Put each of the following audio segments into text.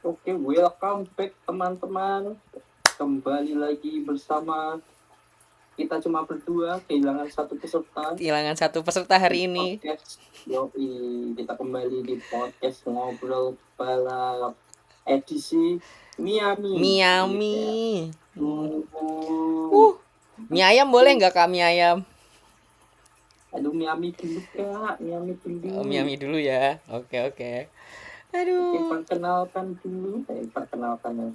Oke, welcome back teman-teman. Kembali lagi bersama kita cuma berdua, kehilangan satu peserta Kehilangan satu peserta di hari ini. podcast. Yoi, kita kembali di podcast ngobrol balap edisi Miami. Iya. Miami. Uh, Mie ayam boleh nggak Kak mie ayam? aduh Miami dulu kak, Miami dulu. Miami dulu ya. Oke oke. Oke, Aduh. perkenalkan dulu.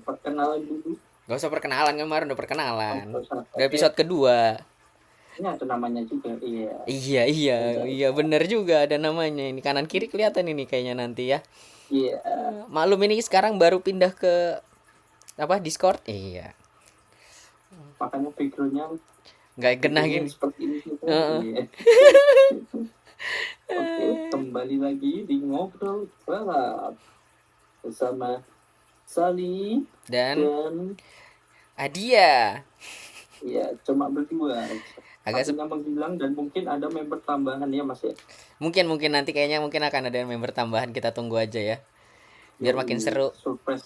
Perkenalan dulu. Gak usah perkenalan, kemarin udah perkenalan. Udah Oke, episode kedua. ini ada namanya juga. Iya. Iya iya Udah, iya udah. bener juga ada namanya ini, kanan kiri kelihatan ini kayaknya nanti ya. Iya. Maklum ini sekarang baru pindah ke apa Discord. Iya. Makanya Nggak genah backgroundnya gini. seperti ini gitu. Heeh. Iya. Oke, kembali lagi di ngobrol balap bersama Sali Dan dan Adia ya cuma berdua. agak Satunya menghilang dan mungkin ada member tambahan ya Mas ya. mungkin mungkin nanti kayaknya mungkin akan ada member tambahan, kita tunggu aja ya. Biar makin Yoi, seru. surprise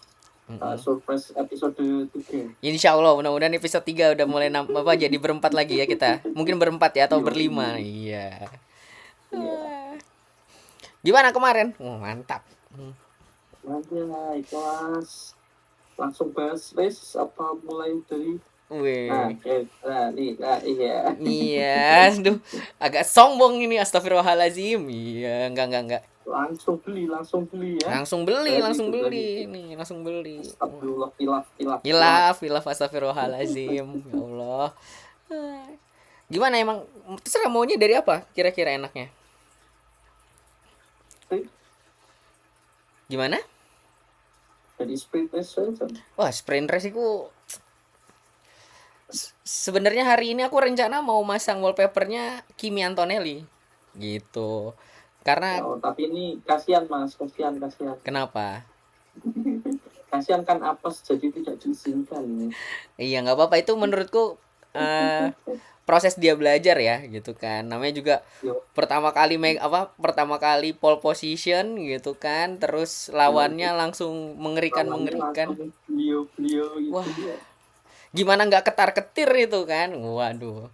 surprise episode 3. Insya Allah mudah-mudahan episode 3 udah mulai apa jadi berempat lagi ya kita. Mungkin berempat ya atau berlima. Yoi. Iya. Iya. Gimana kemarin? Mantap. Nanti lah ikhlas. Langsung bahas race apa mulai dari Wih. nah, iya. Iya, aduh, agak sombong ini, astagfirullahalazim. Iya, enggak. Langsung beli ya. Tadi Langsung itu tadi beli nih, langsung beli. Astagfirullah, hilaf hilaf hilaf. Hilaf, hilaf, astagfirullahalazim. Ya Allah. Gimana emang terserah maunya dari apa? Kira-kira enaknya. Gimana? Jadi sprint race saja. Wah, sprint race itu sebenarnya hari ini aku rencana mau masang wallpapernya Kimi Antonelli gitu. Karena Oh, tapi ini kasihan Mas, kasihan. kenapa? Kasihan kan apes jadi tidak diizinkan. Iya nggak apa-apa, itu menurutku eh, proses dia belajar ya gitu kan. Namanya juga Yo, pertama kali pole position gitu kan, terus yo, lawannya langsung mengerikan lawannya mengerikan. langsung beliau itu Wah, ya. gimana nggak ketar-ketir itu kan. Waduh.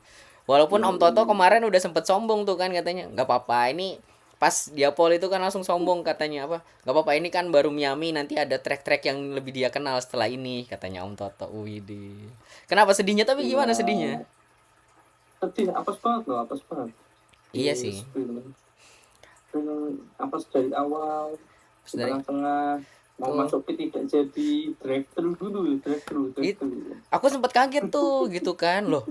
Walaupun Yo, Om Toto kemarin udah sempet sombong tuh kan, katanya nggak apa-apa ini, pas dia pole itu kan langsung sombong katanya apa, nggak apa-apa ini kan baru Miami, nanti ada track-track yang lebih dia kenal setelah ini, katanya Om Toto. Widih, kenapa sedihnya, tapi gimana sedihnya? iya. Sedih, apes banget loh, apes banget. Di Iya sih. sprint. Apes dari awal, Terus di dari tengah-tengah, mau tuh masuk pit tidak jadi, drive it, thru. aku sempat kaget tuh gitu kan, loh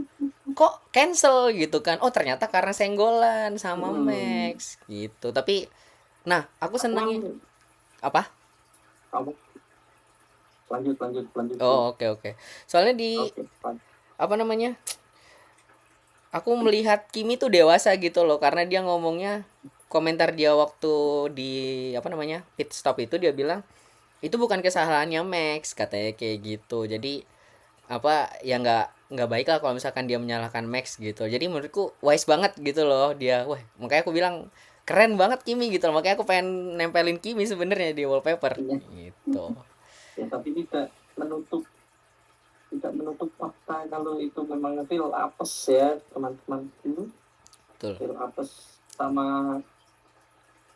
kok cancel gitu kan, oh ternyata karena senggolan sama Hmm. Max gitu. Tapi nah aku Aku kan, senengnya apa. kamu lanjut dulu. Oh, oke oke. Soalnya di Oke, lanjut. apa namanya, aku melihat Kimi tuh dewasa gitu loh, karena dia ngomongnya, komentar dia waktu di apa namanya pit stop itu, dia bilang itu bukan kesalahannya Max, katanya kayak gitu. Jadi apa ya, nggak baik lah kalau misalkan dia menyalahkan Max gitu. Jadi menurutku wise banget gitu loh dia. Wah, makanya aku bilang keren banget Kimi gitu loh. Makanya aku pengen nempelin Kimi sebenarnya di wallpaper Iya. gitu. Ya, tapi menutup tidak menutup fakta kalau itu memang real apes ya teman-teman itu Betul. real apes sama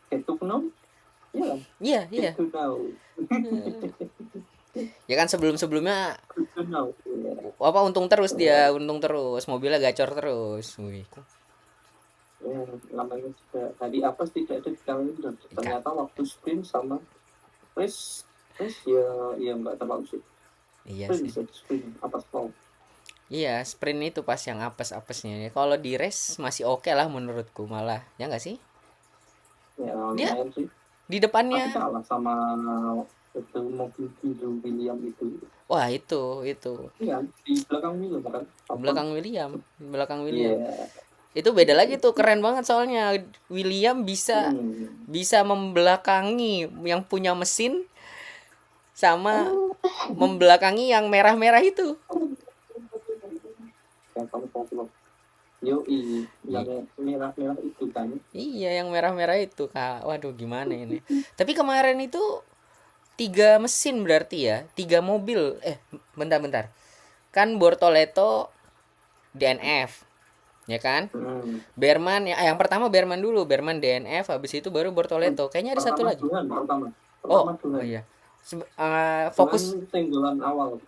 get to know ya kan? Iya Get iya. to know. Ya kan sebelum-sebelumnya Get to know ya. apa, untung terus dia, Ya, untung terus, mobilnya gacor terus. Wih. ya, namanya juga tadi apes tidak ada di kalender Ikan. ternyata waktu sprint sama race race ya nggak terlalu sih Iya sprint sih. bisa di sprint apa slow Iya, sprint itu pas yang apes-apesnya. Kalau di race masih oke lah menurutku malah. Ya nggak sih? ya Dia lumayan sih di tapi depannya. kalah sama itu mobil biru William itu. Wah, itu. Iya, di belakang William kan? Apa? Belakang William. Iya. Itu beda lagi tuh, keren banget soalnya William bisa Hmm. bisa membelakangi yang punya mesin, sama membelakangi yang merah-merah itu. Yang kamu tahu Yoi, yang merah-merah itu kan. Iya, yang merah-merah itu, Kak. Waduh, gimana ini? Tapi kemarin itu 3 mesin berarti ya, 3 mobil. Bentar-bentar. Kan Bortoleto DNF, ya kan? Berman yang pertama Berman dulu, Berman DNF, habis itu baru Bortoleto. Kayaknya ada satu Pertama lagi. Duhan, Oh, pertama oh Duhan. iya. Duhan Fokus. tenggelam awal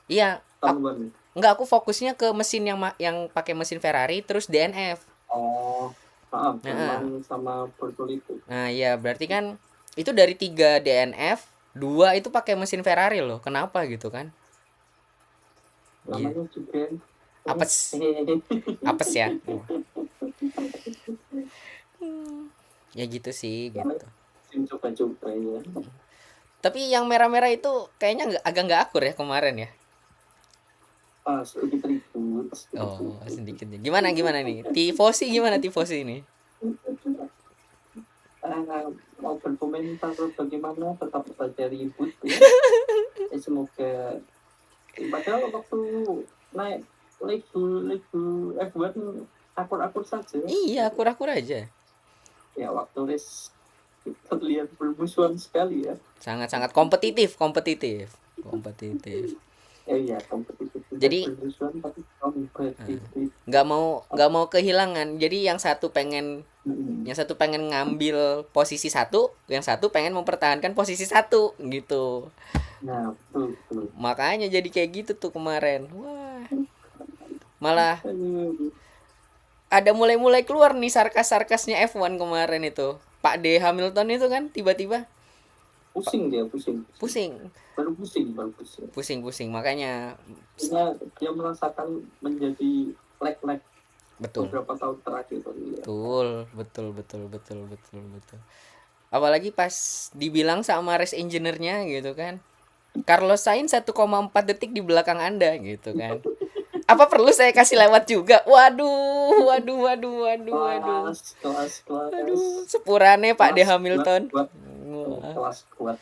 Iya, tahun. enggak, aku fokusnya ke mesin yang pakai mesin Ferrari terus DNF. Oh, maaf, Nah, Berman sama Bortolito. nah ya berarti kan itu dari 3 DNF, 2 itu pakai mesin Ferrari loh. Kenapa gitu kan? Gitu. Namanya juga Apes, apes ya. Ya gitu sih gitu. coba-coba ya. Tapi yang merah-merah itu kayaknya agak nggak akur ya kemarin ya. Sedikit ribut. Oh, sedikit nih. Gimana nih? Tifosi gimana tifosi ini? Mau berkomentar bagaimana tetap saja ribut ya. Semoga padahal waktu naik level F1 akur-akur saja. Iya, akur-akur aja. Ya waktu race terlihat bermusuhan sekali ya. Sangat-sangat kompetitif. Iya, kompetitif tidak Jadi bermusuhan tapi kompetitif. nggak mau kehilangan. Jadi yang satu pengen ngambil posisi satu, yang satu pengen mempertahankan posisi satu gitu. Nah, betul. Makanya jadi kayak gitu tuh kemarin. Wah, malah ada mulai keluar nih sarkas-sarkasnya F1 kemarin itu. Pak D Hamilton itu kan tiba-tiba Pusing dia, pusing. pusing, pusing. Makanya Dia merasakan menjadi lag betul, beberapa tahun terakhir ya. betul. Apalagi pas dibilang sama race engineer-nya gitu kan. Carlos Sainz 1,4 detik di belakang Anda gitu kan. Apa perlu saya kasih lewat juga? Waduh. Kelas. Aduh, sepurane Pak D Hamilton. Kelas kuat.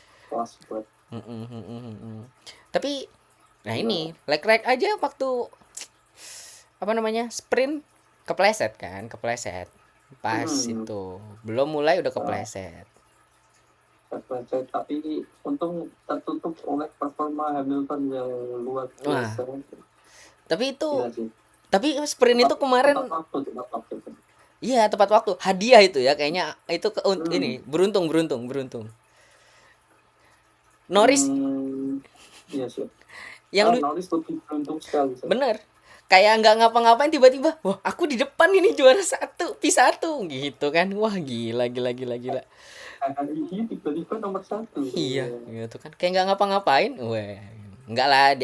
Tapi nah ini lag aja waktu apa namanya sprint kepleset pas itu belum mulai udah kepleset. Tapi untung tertutup oleh performa Hamilton yang luar biasa. Tapi itu Iya sih. tapi sprint itu kemarin tepat waktu. iya tepat waktu, hadiah itu ya kayaknya itu ini beruntung. Norris Iya sih. yang Norris lebih beruntung sekali. bener kayak nggak ngapa-ngapain tiba-tiba wah aku di depan ini juara P1 gitu kan, wah gila. Hari ini tiba-tiba nomor 1. Iya gitu kan kayak nggak ngapa-ngapain, wah nggak lah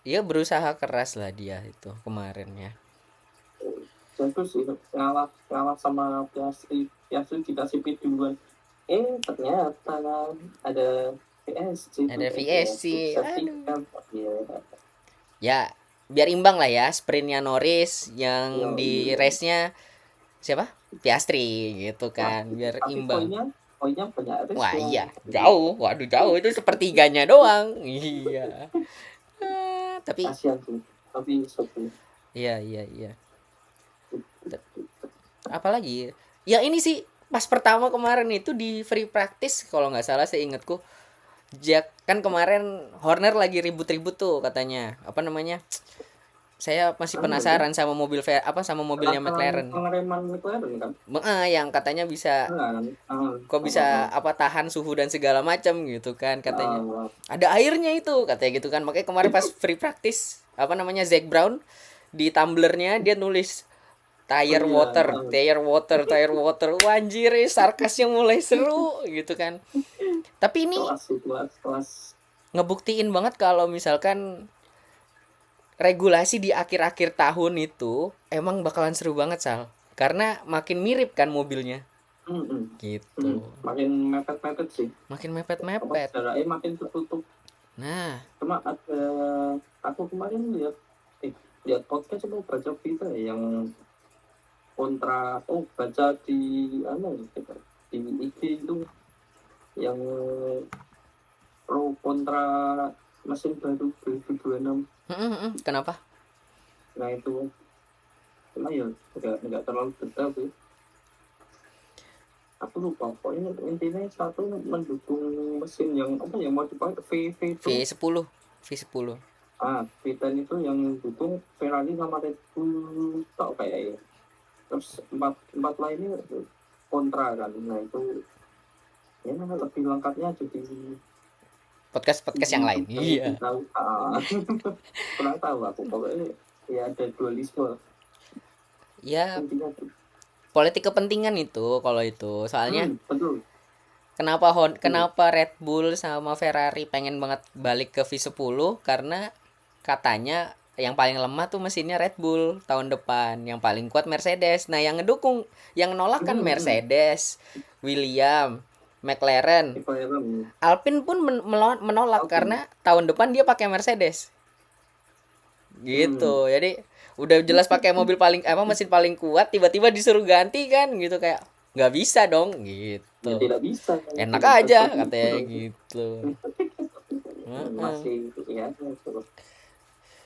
dia berusaha keras lah dia itu kemarin ya. Terus ngalah sama Piastri dikasih pit duluan. Ternyata ada VSC. Aduh. Ya biar imbang lah ya, sprintnya Norris yang di race-nya siapa? Piastri gitu kan, biar imbang. Poinnya banyak race. Wah iya, jauh, waduh jauh itu sepertiganya doang. Iya. Tapi kasihan sih, tapi iya. Apalagi ya ini sih pas pertama kemarin itu di free practice kalau nggak salah seingatku, Jack kan kemarin Horner lagi ribut-ribut tuh katanya apa namanya, saya masih penasaran sama sama mobilnya McLaren. Pengereman McLaren kan? Yang katanya bisa kok bisa apa tahan suhu dan segala macam gitu kan katanya. Ada airnya itu katanya gitu kan. Makanya kemarin pas free practice apa namanya Zac Brown di tumblernya dia nulis tire water. Wanjir, sarkasnya mulai seru gitu kan. Tapi ini kelas. Ngebuktiin banget kalau misalkan regulasi di akhir-akhir tahun itu emang bakalan seru banget Sal, karena makin mirip kan mobilnya. Gitu. Makin mepet sih. Makin mepet. Jaraknya makin tertutup. Nah, cuma ada aku kemarin lihat podcast atau baca berita yang kontra baca di di IG itu yang pro kontra mesin baru 2026. Kenapa? Nah itu cuma ya nggak terlalu detail sih. Aku lupa pokoknya intinya satu mendukung mesin yang apa yang mau dipakai V itu. V10 V10 V10 itu yang dukung Ferrari sama Red Bull tau kayak ya. Terus empat empat lainnya kontra kan. Nah itu ya lebih lengkapnya jadi podcast yang lain. Iya. tahu kurang tahu aku pokoknya ya ada dualisme Ya, intinya tuh. politik kepentingan itu kalau itu. Soalnya Betul. kenapa Red Bull sama Ferrari pengen banget balik ke V10 karena katanya yang paling lemah tuh mesinnya Red Bull tahun depan, yang paling kuat Mercedes. Nah, yang ngedukung, yang nolak kan Mercedes, William, McLaren, McLaren. Alpine pun menolak Alpine. karena tahun depan dia pakai Mercedes. Gitu. Jadi udah jelas pakai mobil paling mesin paling kuat, tiba-tiba disuruh ganti kan gitu, kayak nggak bisa dong Ya gitu. tidak bisa kan. Enak Tidak aja seperti katanya itu. gitu. Masih ya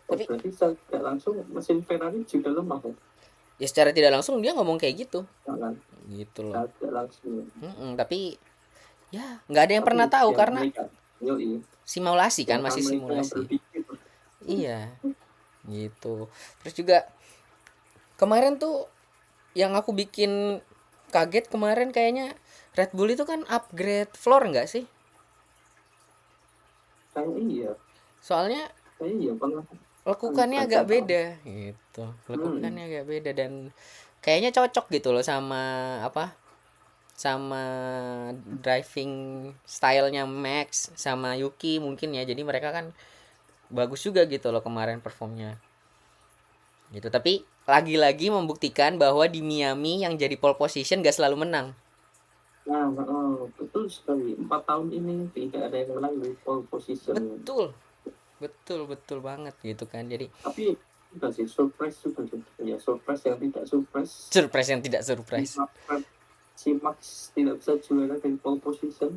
Tapi berarti tidak langsung mesin Ferrari juga lemah ya ya secara tidak langsung dia ngomong kayak gitu. jangan Gitu loh. tidak langsung Tapi ya nggak ada yang tapi pernah tahu ya karena mereka yoi simulasi ya kan, kan masih mereka yang simulasi. berpikir Iya, gitu. Terus juga kemarin tuh yang aku bikin kaget kemarin kayaknya Red Bull itu kan upgrade floor nggak sih? kayak iya Soalnya kayak iya pernah lekukannya baca agak tahu beda gitu. Lekukannya agak beda dan kayaknya cocok gitu loh sama apa? Sama driving stylenya Max sama Yuki mungkin ya. Jadi mereka kan bagus juga gitu loh kemarin performnya. Gitu. Tapi lagi-lagi membuktikan bahwa di Miami yang jadi pole position gak selalu menang. nah betul sekali 4 tahun ini tidak ada yang menang di pole position Betul. Betul banget gitu kan. Jadi tapi juga sih surprise juga sih ya surprise yang tidak surprise surprise yang tidak surprise. Si Max tidak bisa juara dari pole position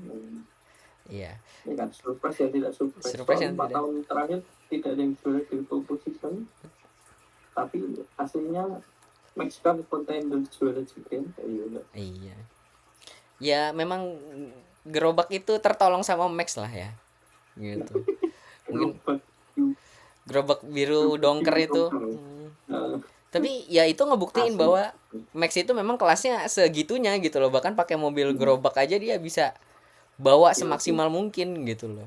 Iya. ya kan surprise yang tidak surprise Surprise soalnya yang 4 tidak. tahun terakhir tidak ada yang juara dari pole position tapi hasilnya Max kan contender juara juga ya Iya. Ya memang gerobak itu tertolong sama Max lah ya. Gitu. Mungkin gerobak gerobak biru gerobak dongker biru itu. dongker Tapi ya itu ngebuktiin asli bahwa Max itu memang kelasnya segitunya gitu loh. Bahkan pakai mobil gerobak aja dia bisa bawa ya, semaksimal mungkin gitu loh.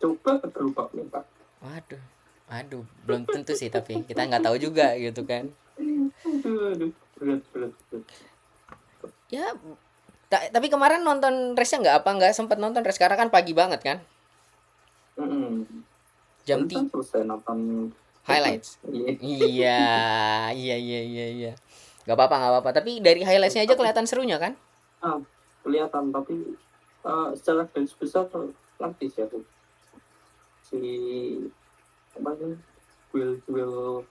coba ke gerobaknya Pak Waduh. Aduh, belum tentu sih tapi kita nggak tahu juga gitu kan. aduh berat. Ya, tapi kemarin nonton race-nya nggak sempat nonton race karena kan pagi banget kan. Jam Barusan selesai nonton highlights. iya Iya. Nggak apa-apa. Tapi dari highlights-nya aja kelihatan serunya kan? kelihatan tapi secara garis besar nanti ya tuh si apa sih duel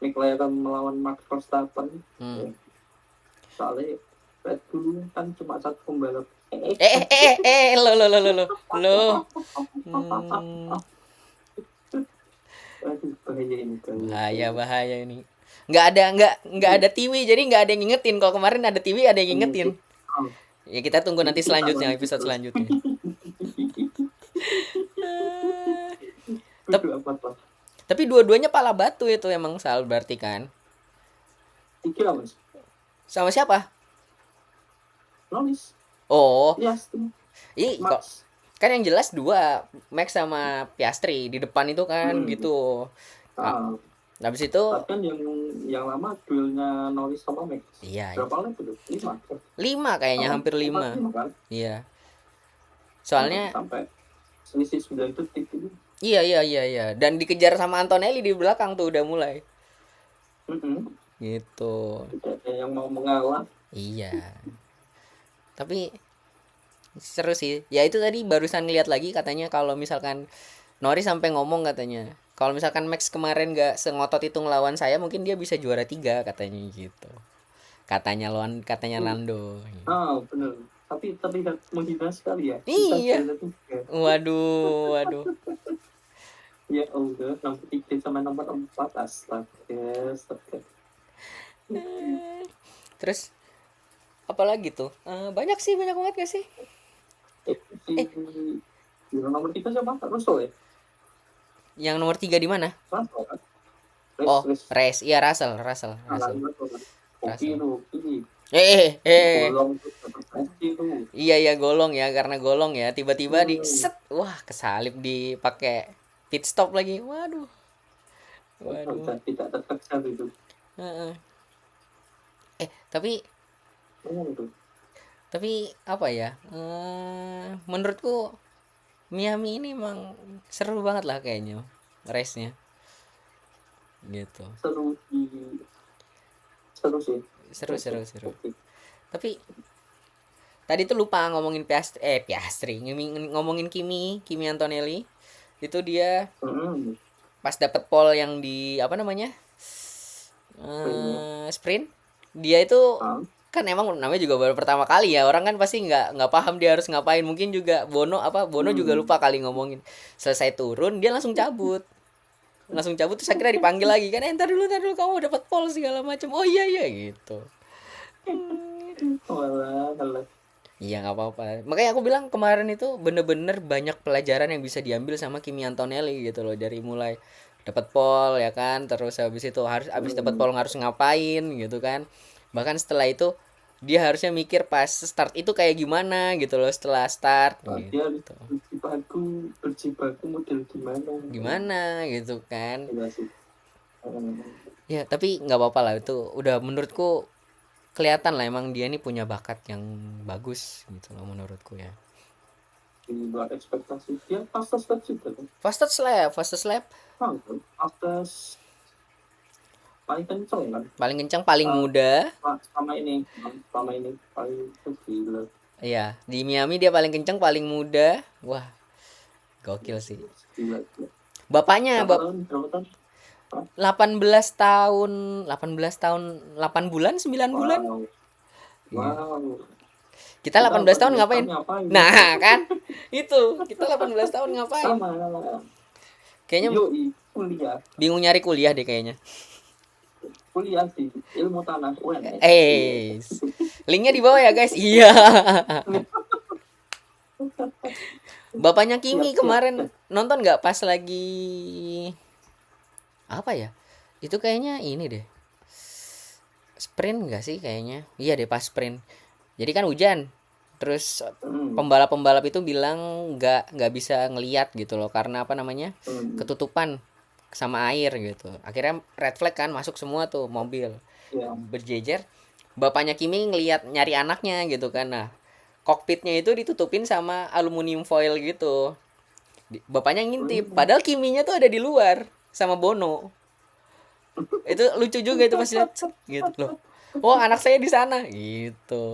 McLaren melawan Max Verstappen ya. Soalnya Red Bull kan cuma satu pembalap Lo. aduh bahaya ini Bahaya ini. Nggak ada TV jadi nggak ada yang ngingetin. Kalau kemarin ada TV ada yang ngingetin. Ya kita tunggu nanti selanjutnya, episode selanjutnya. Tapi dua-duanya pala batu itu emang Sal berarti kan? Tiga mas. Sama siapa? Norris. Oh. Yes. Kok kan yang jelas dua, Max sama Piastri di depan itu kan gitu. Habis itu kan yang lama duelnya Norris sama Max. Iya. Berapa lap itu? 5 kayaknya, hampir 5. Kan? Iya. Soalnya sampai selisih 9 detik itu. Iya. Dan dikejar sama Antonelli di belakang tuh udah mulai. Gitu. Tidak ada yang mau mengalah. Iya. Tapi seru sih. Ya itu tadi barusan lihat lagi katanya kalau misalkan Norris sampai ngomong katanya, kalau misalkan Max kemarin gak sengotot itu ngelawan saya, mungkin dia bisa juara 3 katanya gitu. Katanya Lando. Benar. Tapi terlihat menghina sekali ya. Iya. Waduh. Ya udah, nomor 3 sama nomor 4 astaga. Terus apalagi tuh? Banyak sih, banyak banget gak sih? Si Eh, juara nomor 3 siapa? Russo ya? yang nomor 3 di mana? Russo kan? Oh, Race. Race. Iya, Russell. Russo kan? Oke Russell. tuh, ini Eh. golong tuh dapat penalti tuh. Iya ya golong ya, karena golong ya. Tiba-tiba di Hmm. set, wah kesalip dipakai pit stop lagi. Waduh, waduh. Dan tidak terkejar itu. Heeh. Tapi Tuh. apa ya? Menurutku Miami ini emang seru banget lah kayaknya race-nya gitu. Seru di seru sih. Seru seru seru. Oke. Tapi tadi tuh lupa ngomongin Piastri, ngomongin Kimi Antonelli. Itu dia Hmm. pas dapet pole yang di apa namanya? Ini. Sprint. Dia itu Ah. kan emang namanya juga baru pertama kali ya, orang kan pasti nggak paham dia harus ngapain. Mungkin juga Bono juga lupa kali ngomongin. Selesai turun dia langsung cabut terus akhirnya dipanggil lagi kan, ntar dulu kamu dapat pole segala macam. Oh iya gitu. Walah. Iya nggak apa-apa, makanya aku bilang kemarin itu bener-bener banyak pelajaran yang bisa diambil sama Kimi Antonelli gitu loh, dari mulai dapat pole ya kan, terus habis itu habis dapat pole harus ngapain gitu kan, bahkan setelah itu dia harusnya mikir pas start itu kayak gimana gitu loh, setelah start Dia gitu berjibaku model gimana gitu kan. Iya sih. Ya tapi nggak apa-apa lah, itu udah menurutku kelihatan lah emang dia ini punya bakat yang bagus gitu loh menurutku ya. Di luar ekspektasi dia fastest lap juga kan. Fastest lap Fastest paling kenceng kan. paling kencang, paling muda. Selama ini paling gila. Iya, di Miami dia paling kencang, paling muda. Wah, gokil sih. Gila. Bapaknya Berapa tahun? 18 tahun, 8 bulan, 9 bulan. Wow. Kita 18 tahun ngapain? Ngapain? Nah, kan? Itu, kita 18 tahun ngapain? Sama. Kayaknya Kuliah. bingung nyari kuliah deh kayaknya. Kuliah di ilmu tanah UNS. Linknya di bawah ya guys. Iya. Bapaknya Kimi kemarin nonton nggak pas lagi apa ya? Itu kayaknya ini deh. Sprint nggak sih kayaknya? Iya deh pas sprint. Jadi kan hujan. Terus pembalap-pembalap itu bilang nggak bisa ngeliat gitu loh, karena apa namanya? Ketutupan sama air gitu. Akhirnya red flag kan, masuk semua tuh mobil. Berjejer. Bapaknya Kimi ngeliat nyari anaknya gitu kan. Nah, kokpitnya itu ditutupin sama aluminium foil gitu. Bapaknya ngintip, padahal Kiminya tuh ada di luar sama Bono. Itu lucu juga itu pas lihat gitu loh. Oh, anak saya di sana gitu.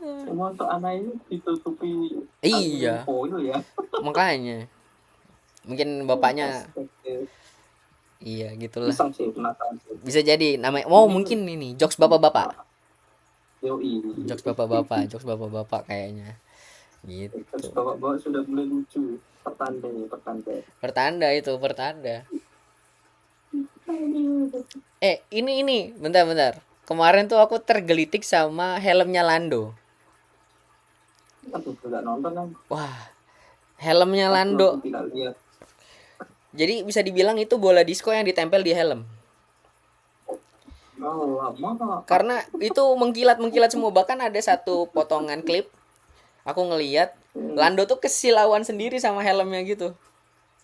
Semua untuk anak ini ditutupi Iya. foil ya. Makanya mungkin bapaknya iya gitulah. Bisa jadi namanya mungkin ini jokes bapak-bapak. Jokes bapak-bapak kayaknya. Gitu. Jokes bapak-bapak sudah mulai lucu. Pertanda. Ini bentar. Kemarin tuh aku tergelitik sama helmnya Lando. Aku nggak nonton kan. Wah, helmnya Lando. Jadi bisa dibilang itu bola disco yang ditempel di helm. Karena itu mengkilat semua. Bahkan ada satu potongan klip aku ngeliat Lando tuh kesilauan sendiri sama helmnya gitu.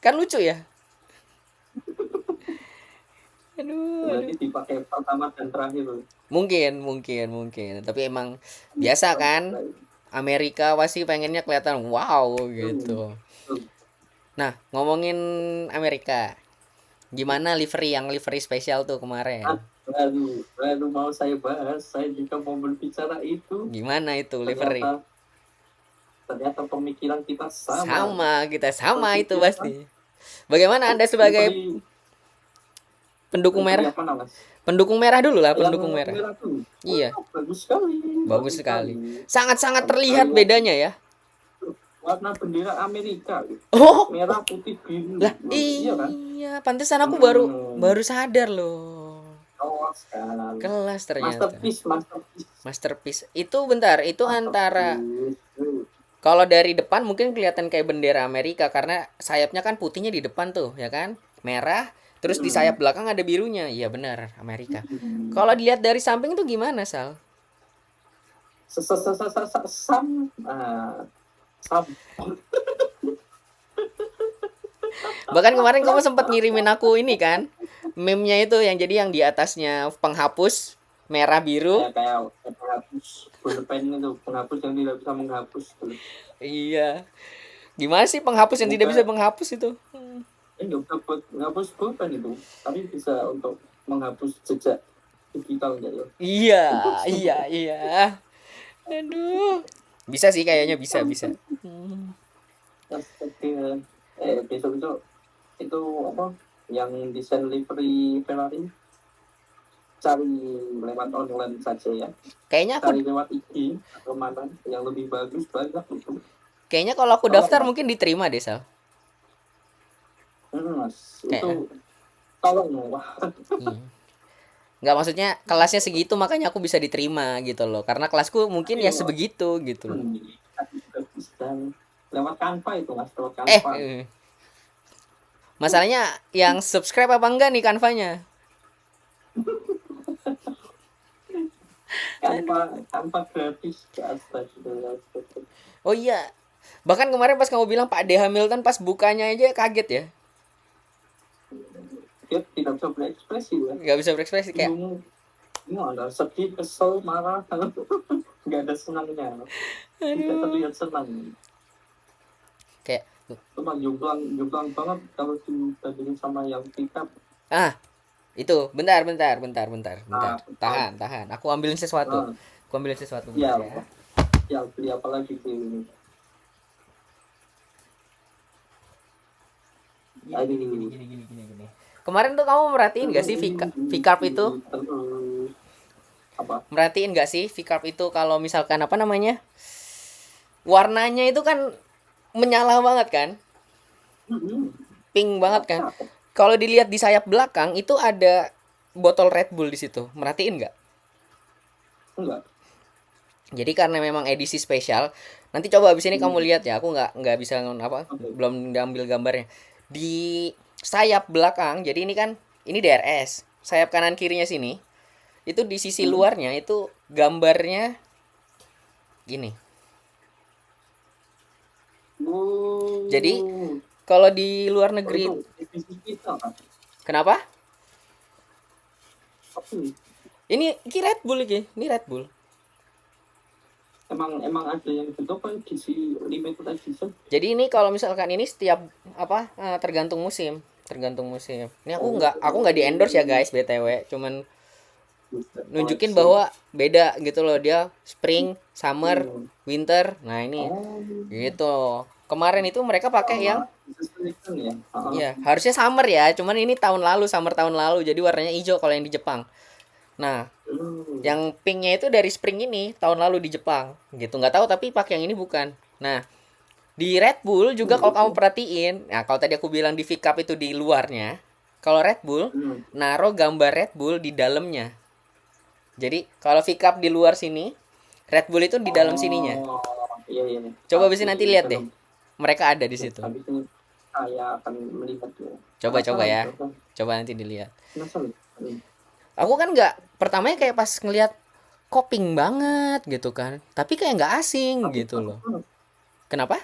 Kan lucu ya? Aduh. Berarti dipakai pertama dan terakhir. Mungkin. Tapi emang biasa kan? Amerika pasti pengennya kelihatan wow gitu. Nah, ngomongin Amerika, gimana livery spesial tuh kemarin? Baru mau saya bahas, saya juga mau berbicara itu. Gimana itu livery? Ternyata pemikiran kita sama. Kita sama itu pasti. Bagaimana Anda sebagai pendukung merah? Pendukung merah dulu lah, pendukung merah. Iya. Bagus sekali. Sangat-sangat terlihat bedanya ya. Warna bendera Amerika. Merah, putih, biru. Lah, iya, pantesan aku baru sadar loh. Kelas ternyata. Masterpiece Masterpiece. Itu bentar, itu antara Masterpiece. kalau dari depan mungkin kelihatan kayak bendera Amerika karena sayapnya kan putihnya di depan tuh, ya kan? Merah, terus di sayap Hmm. belakang ada birunya. Iya benar, Amerika. Kalau dilihat dari samping tuh gimana, Sal? Sam, sam. Bahkan kemarin kamu sempat ngirimin aku ini kan, meme-nya itu yang jadi yang di atasnya penghapus merah biru. Kayak penghapus pulpen itu, penghapus yang tidak bisa menghapus tuh. Iya. Gimana sih penghapus yang tidak bisa Bukan, menghapus itu? nggak bisa buat menghapus pulpen itu, tapi bisa untuk menghapus jejak digital ya. Iya, iya, iya. Aduh. Bisa sih kayaknya bisa, bisa. Astaga. Besok itu apa? Yang desain livery Ferrari cari lewat online saja ya. Kayaknya aku Cari lewat IG atau mana yang lebih bagus banyak itu. kayaknya kalau aku Tolong daftar mas. mungkin diterima deh, Sal. Mas itu Kayak tolong wah. iya. Nggak maksudnya kelasnya segitu makanya aku bisa diterima gitu loh. Karena kelasku mungkin ya Ayo. sebegitu gitu loh. Dan lewat Canva itu mas, lewat Eh, Canva. masalahnya yang subscribe apa enggak nih kanvanya? Canva, Canva gratis. Astaga. Oh iya. Bahkan kemarin pas kamu bilang Pak D. Hamilton pas bukanya aja kaget ya. Dia tidak bisa berekspresi ya. Nggak bisa berekspresi kayak Bingung. Ada sedih, kesel, marah, nggak ada senangnya, tidak aduh. terlihat senang. Kayak Cuma jomplang banget kalau dibandingin sama yang pickup. ah, itu bentar. Nah, Tahan. Aku ambilin sesuatu. nah, Aku ambilin sesuatu bentar ya, ya. ya beli apa lagi sih ini? Gini. Kemarin tuh kamu merhatiin gak sih V-Carb itu? Terus apa? Merhatiin gak sih V-Carb itu kalau misalkan apa namanya? Warnanya itu kan menyala banget kan? Pink banget kan? Cakep. Kalau dilihat di sayap belakang itu ada botol Red Bull di situ. Merhatiin nggak? Enggak. Jadi karena memang edisi spesial, nanti coba abis ini kamu lihat ya. Aku nggak bisa apa, Oke. belum ambil gambarnya. Di sayap belakang, jadi ini DRS. Sayap kanan kirinya sini, itu di sisi luarnya itu gambarnya gini. Jadi Oh, kalau di luar negeri, itu divisi kita kan? kenapa? Apa nih? Ini Red Bull ini Red Bull. Emang ada yang gitu kan edisi limited edition? Jadi ini kalau misalkan ini setiap apa tergantung musim, Ini aku nggak di endorse ya guys btw, cuman nunjukin Koleksi. bahwa beda gitu loh dia spring, summer, Hmm. winter. Nah ini Oh, gitu. Kemarin itu mereka pakai yang sama disesuaikan ya. ya harusnya summer ya, cuman ini summer tahun lalu jadi warnanya hijau kalau yang di Jepang. Nah Hmm. yang pinknya itu dari spring ini tahun lalu di Jepang gitu, nggak tahu tapi pakai yang ini bukan. Nah di Red Bull juga kalau kamu perhatiin, nah kalau tadi aku bilang di V-Cup itu di luarnya, kalau Red Bull Hmm. naruh gambar Red Bull di dalamnya. Jadi kalau V-Cup di luar sini, Red Bull itu di dalam sininya. Oh, iya iya. Coba bisa nanti lihat deh. Dalam. Mereka ada di situ. Habis ini saya akan melihatnya. Coba Penasaran, ya. penasaran. Coba nanti dilihat. Penasaran. Aku kan nggak pertamanya kayak pas ngelihat koping banget gitu kan. Tapi kayak nggak asing Tapi gitu loh. Kenapa?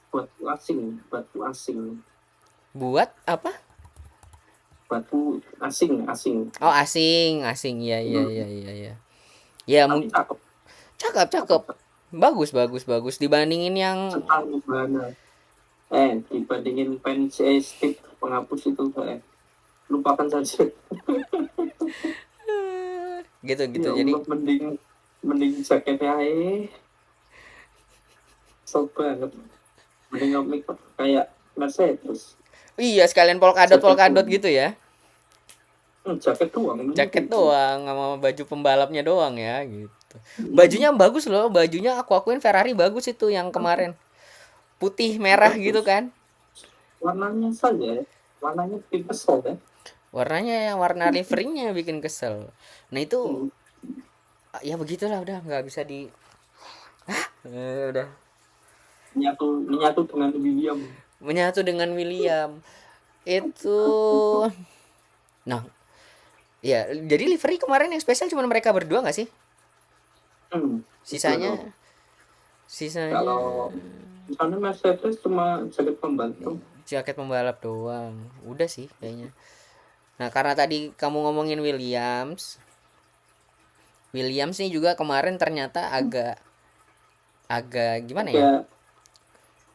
batu asing, Buat apa? batu asing, asing. Oh asing. Iya. Ya Tapi cakep, cakep. Bagus dibandingin yang setangguh banget. Dibandingin pen stick penghapus itu, lupakan saja. gitu. Ya Jadi Allah, mending jaketnya so banget. Mending make kayak Mercedes. iya sekalian polkadot gitu ya. Jaket doang. Jaket doang sama baju pembalapnya doang ya gitu. Bajunya bagus loh, bajunya aku akuin Ferrari bagus itu yang kemarin. Putih merah gitu Bagus. kan. Warnanya saja, warnanya bikin kesel ya. Warnanya yang warna liverynya bikin kesel. Nah itu ya begitulah, udah nggak bisa di udah menyatu dengan William. menyatu dengan William itu. Nah, ya jadi livery kemarin yang spesial cuma mereka berdua nggak sih? Itu loh. Sisanya sisanya Kalau misalnya Mercedes cuma jaket pembantu. jaket pembalap doang. Udah sih kayaknya. Nah, karena tadi kamu ngomongin Williams nih juga kemarin ternyata agak agak gimana ya? Agak agak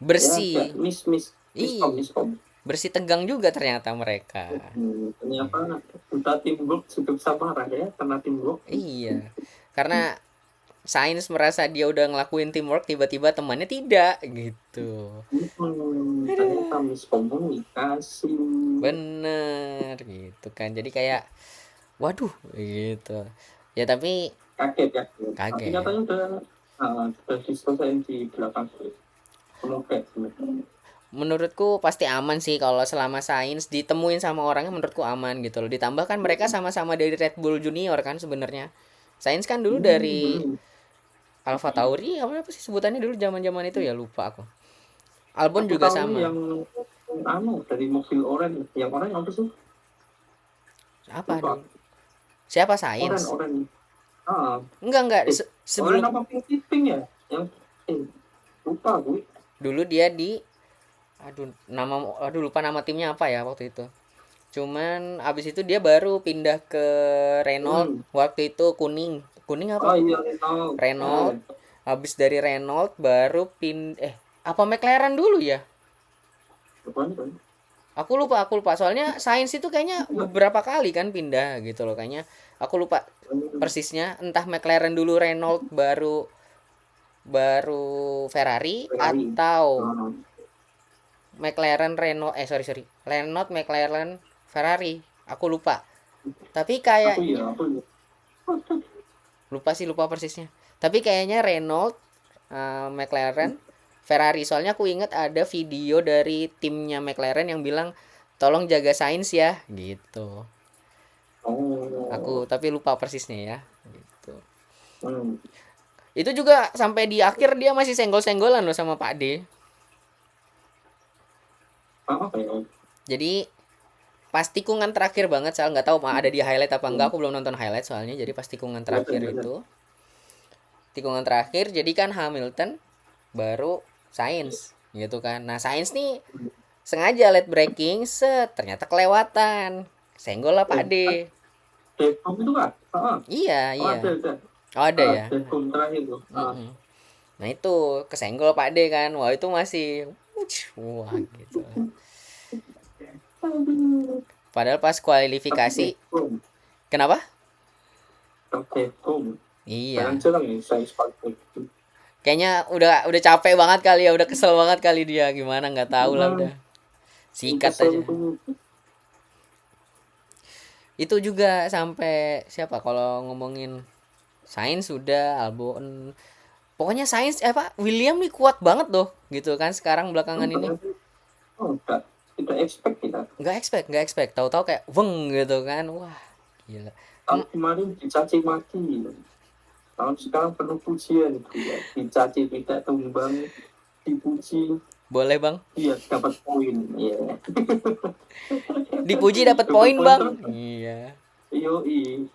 Bersih. Ih, miskom. bersih tegang juga ternyata mereka. Ternyata udah teamwork cukup sabaran ya, karena teamwork. Iya. Karena Sainz merasa dia udah ngelakuin teamwork, tiba-tiba temannya tidak gitu. Ternyata miskomunikasi. Bener gitu kan. Jadi kayak waduh gitu. Ya tapi Kaget ya. Tapi kaget. katanya udah diselesaikan di belakang. Semoga. Menurutku pasti aman sih kalau selama Sainz ditemuin sama orangnya, menurutku aman gitu loh. Ditambah kan mereka sama-sama dari Red Bull Junior kan sebenarnya. Sainz kan dulu dari Alpha Tauri, apa sih sebutannya dulu zaman-zaman itu ya, lupa aku. Albon Aku juga tahu sama. yang dari mobil orange. Yang orange apa sih? Apa Lupa. dulu? Siapa Sainz? Orange. Ah, Enggak orange sebelum apa pink ya? Yang lupa gue. dulu dia di aduh lupa nama timnya apa ya waktu itu. Cuman abis itu dia baru pindah ke Renault, waktu itu kuning. Kuning apa? Oh iya, Renault. Renault. Habis dari Renault baru apa McLaren dulu ya? Bukan. Aku lupa. Soalnya Sainz itu kayaknya beberapa kali kan pindah gitu loh kayaknya. Aku lupa persisnya, entah McLaren dulu Renault baru baru Ferrari atau McLaren Renault sorry Renault McLaren Ferrari, aku lupa. Tapi kayaknya lupa persisnya. Tapi kayaknya Renault, McLaren, Ferrari. Soalnya aku ingat ada video dari timnya McLaren yang bilang tolong jaga Sainz ya, gitu. Aku tapi lupa persisnya ya, gitu. Itu juga sampai di akhir dia masih senggol-senggolan loh sama Pak D. Jadi pas tikungan terakhir banget, saya nggak tahu ada di highlight apa enggak, aku belum nonton highlight soalnya. Jadi pas tikungan terakhir itu, tikungan terakhir jadi kan Hamilton baru Sainz gitu kan. Nah Sainz nih sengaja late braking, ternyata kelewatan, senggol lah Pak D. Itu kan? Iya. Oh ada ya. Nah itu kesenggol Pak D kan, wah itu masih wah gitu. Padahal pas kualifikasi, kenapa? Iya. Kayaknya udah capek banget kali ya, udah kesel banget kali dia, gimana nggak tahu lah udah. Sikat aja. Itu juga sampai siapa kalau ngomongin Sainz sudah, Albon. Pokoknya Sainz William nih kuat banget loh gitu kan sekarang belakangan ini. Tidak expect kita. Nggak expect. Tahu-tahu kayak weng gitu kan. Wah, gila. Tahun kemarin dicaci maki. Tahun sekarang penuh pujian gitu ya. Dicaci tidak tumbang, dipuji. Boleh, Bang. Iya, dapat poin. Iya. Dipuji dapat poin, Bang. Iya. Yoi.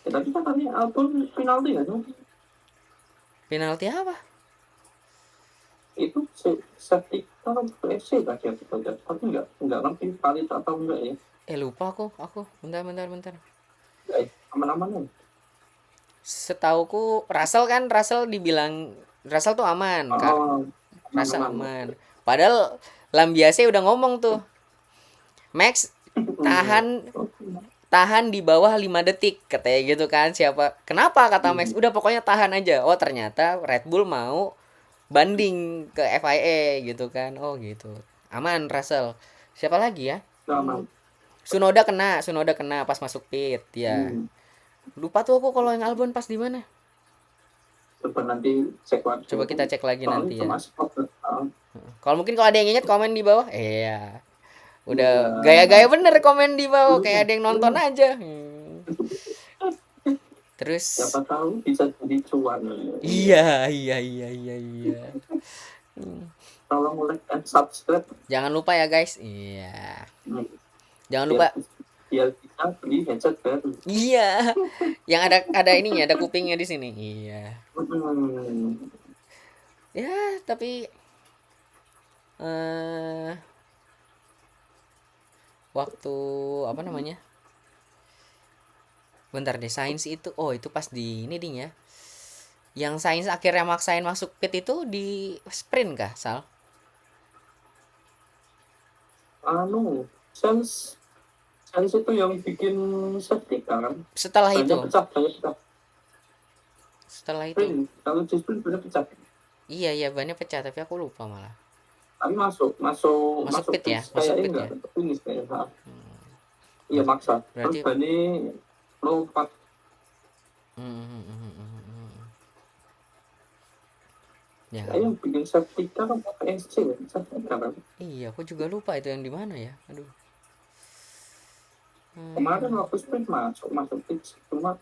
Tapi katanya Albon penalti nggak sih? Penalti apa? Itu safety car FC tadi aku baca, tapi nggak ngerti valid atau enggak ya. Lupa aku. Bentar. Aman-aman ya. Setauku Russell dibilang Russell tuh aman. Russell aman. Padahal Lambiase udah ngomong tuh, Max tahan di bawah 5 detik katanya gitu kan. Kenapa kata Max, udah pokoknya tahan aja. Oh ternyata Red Bull mau banding ke FIA gitu kan. Oh gitu, aman Russell. Siapa lagi ya? Aman. Sunoda kena pas masuk pit ya. Lupa tuh aku kalau yang Albon pas di mana. Coba nanti cek lagi. Coba kita cek lagi nanti ya. Kalau mungkin kalau ada yang ingat komen di bawah. Iya. Udah gaya-gaya bener komen di bawah, kayak ada yang nonton aja. Terus Siapa tahu bisa jadi cuan. iya iya iya iya iya. Tolong like and subscribe. Jangan lupa ya guys. Iya. Hmm, Jangan biar lupa. biar kita beli headset baru. Iya. Yang ada ininya, ada kupingnya di sini. Iya. Hmm, Ya, tapi eh waktu apa namanya? Bentar deh, sains itu. Oh, itu pas di ini ding ya. Yang sains akhirnya maksain masuk pit itu di sprint kah, Sal? anu, sense sense itu yang bikin safety car kan. Setelah Banyak itu. pecah, banyak pecah. Setelah itu. Sprint, kalau di sprint banyak pecah. Iya, iya banyak pecah, tapi aku lupa malah. Tapi masuk, masuk, Masuk masuk pit ya, finish masuk kayaknya pit enggak, ya. finish kayaknya. Iya Ber- maksa. Kan Berarti Bani lompat. hmm, hmm, hmm, hmm, hmm, hmm. Ya, nggak Kayaknya apa. yang bikin safety car kan pakai SC ya, safety car kan. Iya, aku juga lupa itu yang di mana ya. Aduh. Kemarin Hmm, waktu sprint masuk pitch, cuma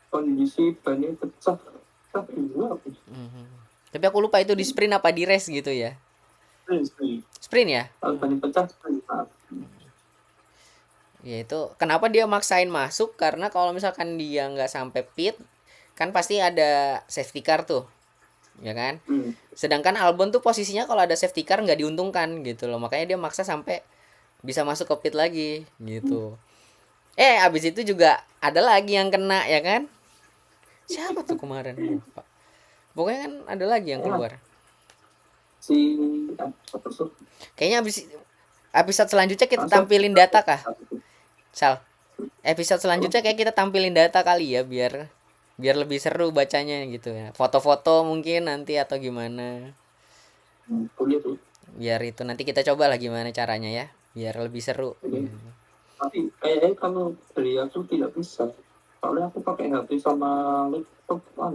kondisi bannya pecah. Pecah dua. hmm, hmm. Tapi aku lupa itu di sprint apa di race gitu ya. Sprint. Sprint ya? Kalau bannya pecah, sprint. Nah, Ya itu kenapa dia maksain masuk karena kalau misalkan dia nggak sampai pit kan pasti ada safety car tuh, ya kan? hmm. Sedangkan Albon tuh posisinya kalau ada safety car nggak diuntungkan gitu loh, makanya dia maksa sampai bisa masuk ke pit lagi gitu. Abis itu juga ada lagi yang kena ya kan? Siapa tuh kemarin lupa. Pokoknya kan ada lagi yang Ya, keluar. si apa sih? Kayaknya abis episode selanjutnya kita Masa tampilin data kah? Sal. Episode selanjutnya kayak kita tampilin data kali ya biar biar lebih seru bacanya gitu ya. Foto-foto mungkin nanti atau gimana. Boleh tuh. Biar itu nanti kita coba lah gimana caranya ya. Biar lebih seru. Boleh. Tapi kayaknya kalau dari aku tidak bisa. Soalnya aku pakai HP sama laptop kan.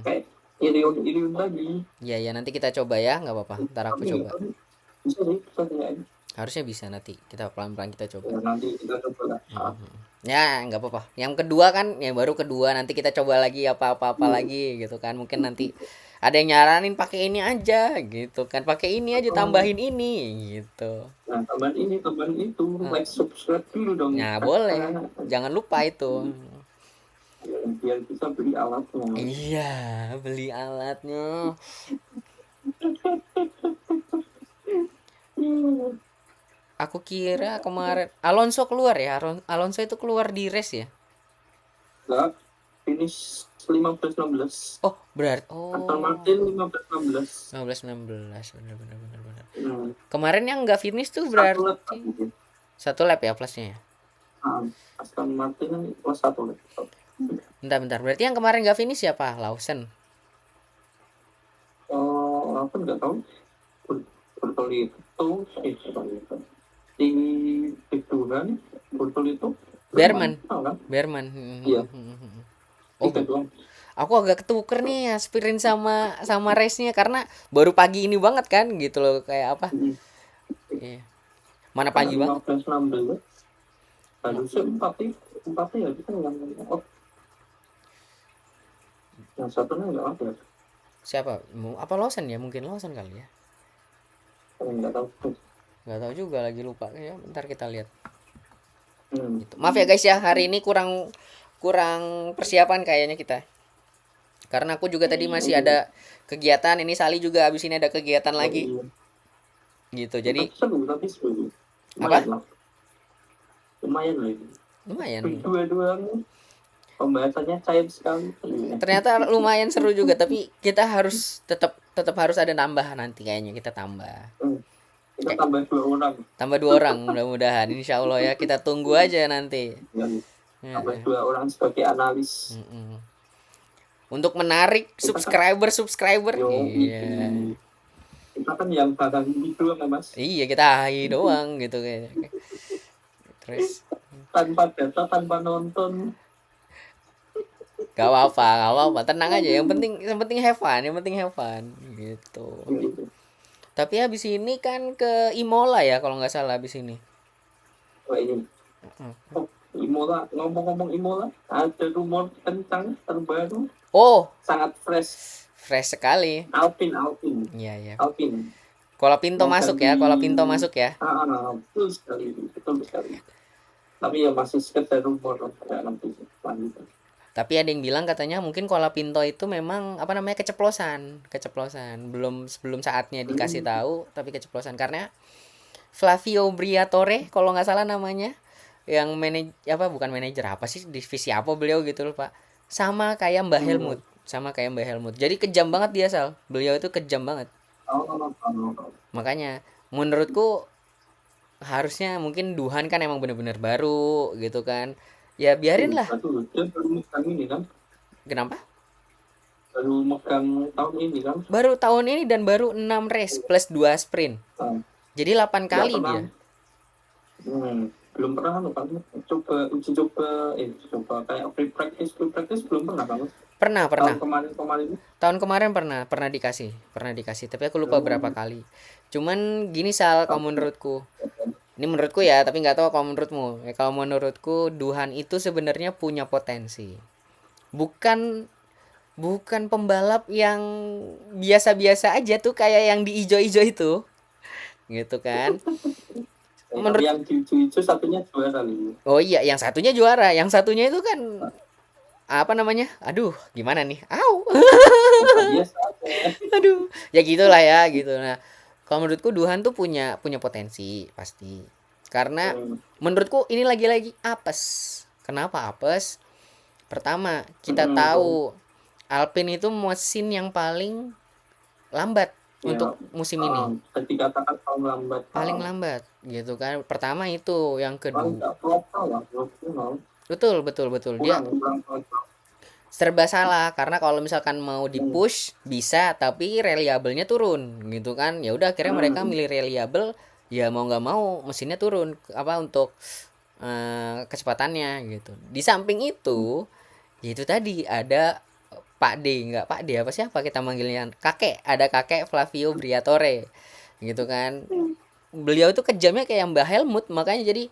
Kayak iriun lagi. Iya ya nanti kita coba ya nggak apa-apa. Ntar aku Tapi nggak coba. tahu. Bisa sih, bisa kayaknya. Harusnya bisa nanti kita pelan-pelan kita coba. Ya, nanti kita coba lah. Ya nggak apa-apa. Yang kedua kan yang baru kedua nanti kita coba lagi apa-apa lagi gitu kan. Mungkin nanti ada yang nyaranin pakai ini aja gitu kan. Pakai ini aja tambahin ini gitu. Nah, tambahan itu, Nah, like subscribe dulu dong. nah boleh. Jangan lupa itu. Biar bisa beli alatnya. Iya, beli alatnya. Aku kira kemarin Alonso keluar ya. Alonso itu keluar di race ya. Nah, finish 15-16. Oh, berarti Aston oh Martin 15-16. 15 16 benar benar benar benar. Hmm, Kemarin yang nggak finish tuh satu lap berarti mungkin. satu lap ya plusnya ya. Nah, Aston Martin kan plus satu lap. Bentar bentar. Berarti yang kemarin nggak finish siapa? Lawson. Oh, aku nggak tahu. Bertoli itu, di Tuhan, bertoli itu Berman. tahu kan? Berman. Iya, Oh, tiga doang. aku agak ketuker nih ya sprint sama sama race-nya karena baru pagi ini banget kan gitu loh kayak apa? Hmm. Iya. Mana Karena pagi banget? 15-16 harusnya empat ya kita yang yang satunya nggak ada. Siapa? Apa Lawson ya? Mungkin Lawson kali ya. Saya nggak tahu. Nggak tahu juga lagi lupa ya. Bentar kita lihat. Hmm. Gitu. Maaf ya guys ya, hari ini kurang kurang persiapan kayaknya kita. Karena aku juga tadi masih ada kegiatan, ini Sali juga abis ini ada kegiatan lagi gitu. Jadi Tapi seru. apa? Lumayan lah itu. Lumayan. Dua-dua pembahasannya cair sekali. Ternyata lumayan seru juga, tapi kita harus tetap tetap harus ada nambah nanti kayaknya kita tambah. Kita tambah 2 orang. Tambah 2 orang mudah-mudahan. Insya Allah ya kita tunggu aja nanti. Tambah 2 orang sebagai analis. Untuk menarik subscriber. Iya. Kita kan yang bakal itu ya mas. Iya kita hai doang gitu kayaknya. Terus Tanpa data, tanpa nonton. gak apa-apa, tenang aja. Yang penting have fun gitu. Tapi habis ini kan ke Imola ya kalau nggak salah habis ini. Oh ini. Oh, Imola, ngomong-ngomong Imola, ada rumor kencang terbaru, Oh, sangat fresh. fresh sekali. Alpin. Iya, iya. Alpin Kalau Pinto mau masuk ganti. ya, kalau Pinto masuk ya. Betul sekali, betul sekali. Tapi ya masih sekedar rumor, nggak nanti lanjut. Tapi ada yang bilang katanya mungkin Kola Pinto itu memang apa namanya keceplosan. Belum saatnya dikasih tahu, tapi keceplosan karena Flavio Briatore kalau nggak salah namanya, yang bukan manajer apa sih, divisi apa beliau gitu loh Pak. Sama kayak Mbah Helmut, sama kayak Mbah Helmut. Jadi kejam banget dia Sal. Beliau itu kejam banget. Makanya menurutku harusnya mungkin Duhan kan emang bener-bener baru gitu kan. Ya biarin lah. Betul, dia baru megang ini kan, Kenapa? baru megang tahun ini kan. Baru tahun ini dan baru 6 race plus 2 sprint. Nah, Jadi 8 nggak kali pernah, dia. belum pernah kan, uji coba kayak free practice belum pernah kan. Pernah, Tahun pernah. kemarin. Tahun kemarin pernah dikasih, tapi aku lupa berapa Hmm, kali. Cuman gini Sal, kalau tapi menurutku. Ini menurutku ya, tapi nggak tahu kalau menurutmu. Ya, kalau menurutku Duhan itu sebenarnya punya potensi. Bukan bukan pembalap yang biasa-biasa aja tuh kayak yang di ijo-ijo itu, gitu kan. tapi Menurut yang hijau satunya juara nih. Oh iya, yang satunya juara, yang satunya itu kan apa namanya? Aduh, gimana nih? Au. Biasa aja. Aduh, ya gitulah ya gitu. Nah, kalau menurutku Duhan tuh punya potensi pasti. Karena Hmm, menurutku ini lagi-lagi apes. Kenapa apes? Pertama, kita hmm, tahu Alpine itu mesin yang paling lambat ya, untuk musim ini. ketika katakan tahun lambat, Paling lambat gitu kan. Pertama itu, yang paling kedua. nggak lokal lah, lokal. Betul, betul, betul. Dia Kurang serba salah karena kalau misalkan mau di hmm, push bisa tapi reliabelnya turun gitu kan, ya udah akhirnya mereka hmm, milih reliable, ya mau nggak mau mesinnya turun apa untuk kecepatannya gitu. Di samping itu ya itu tadi ada Pak D, nggak Pak D, apa siapa kita manggilnya, kakek, ada kakek Flavio Briatore gitu kan. Beliau itu kejamnya kayak Mbah Helmut, makanya jadi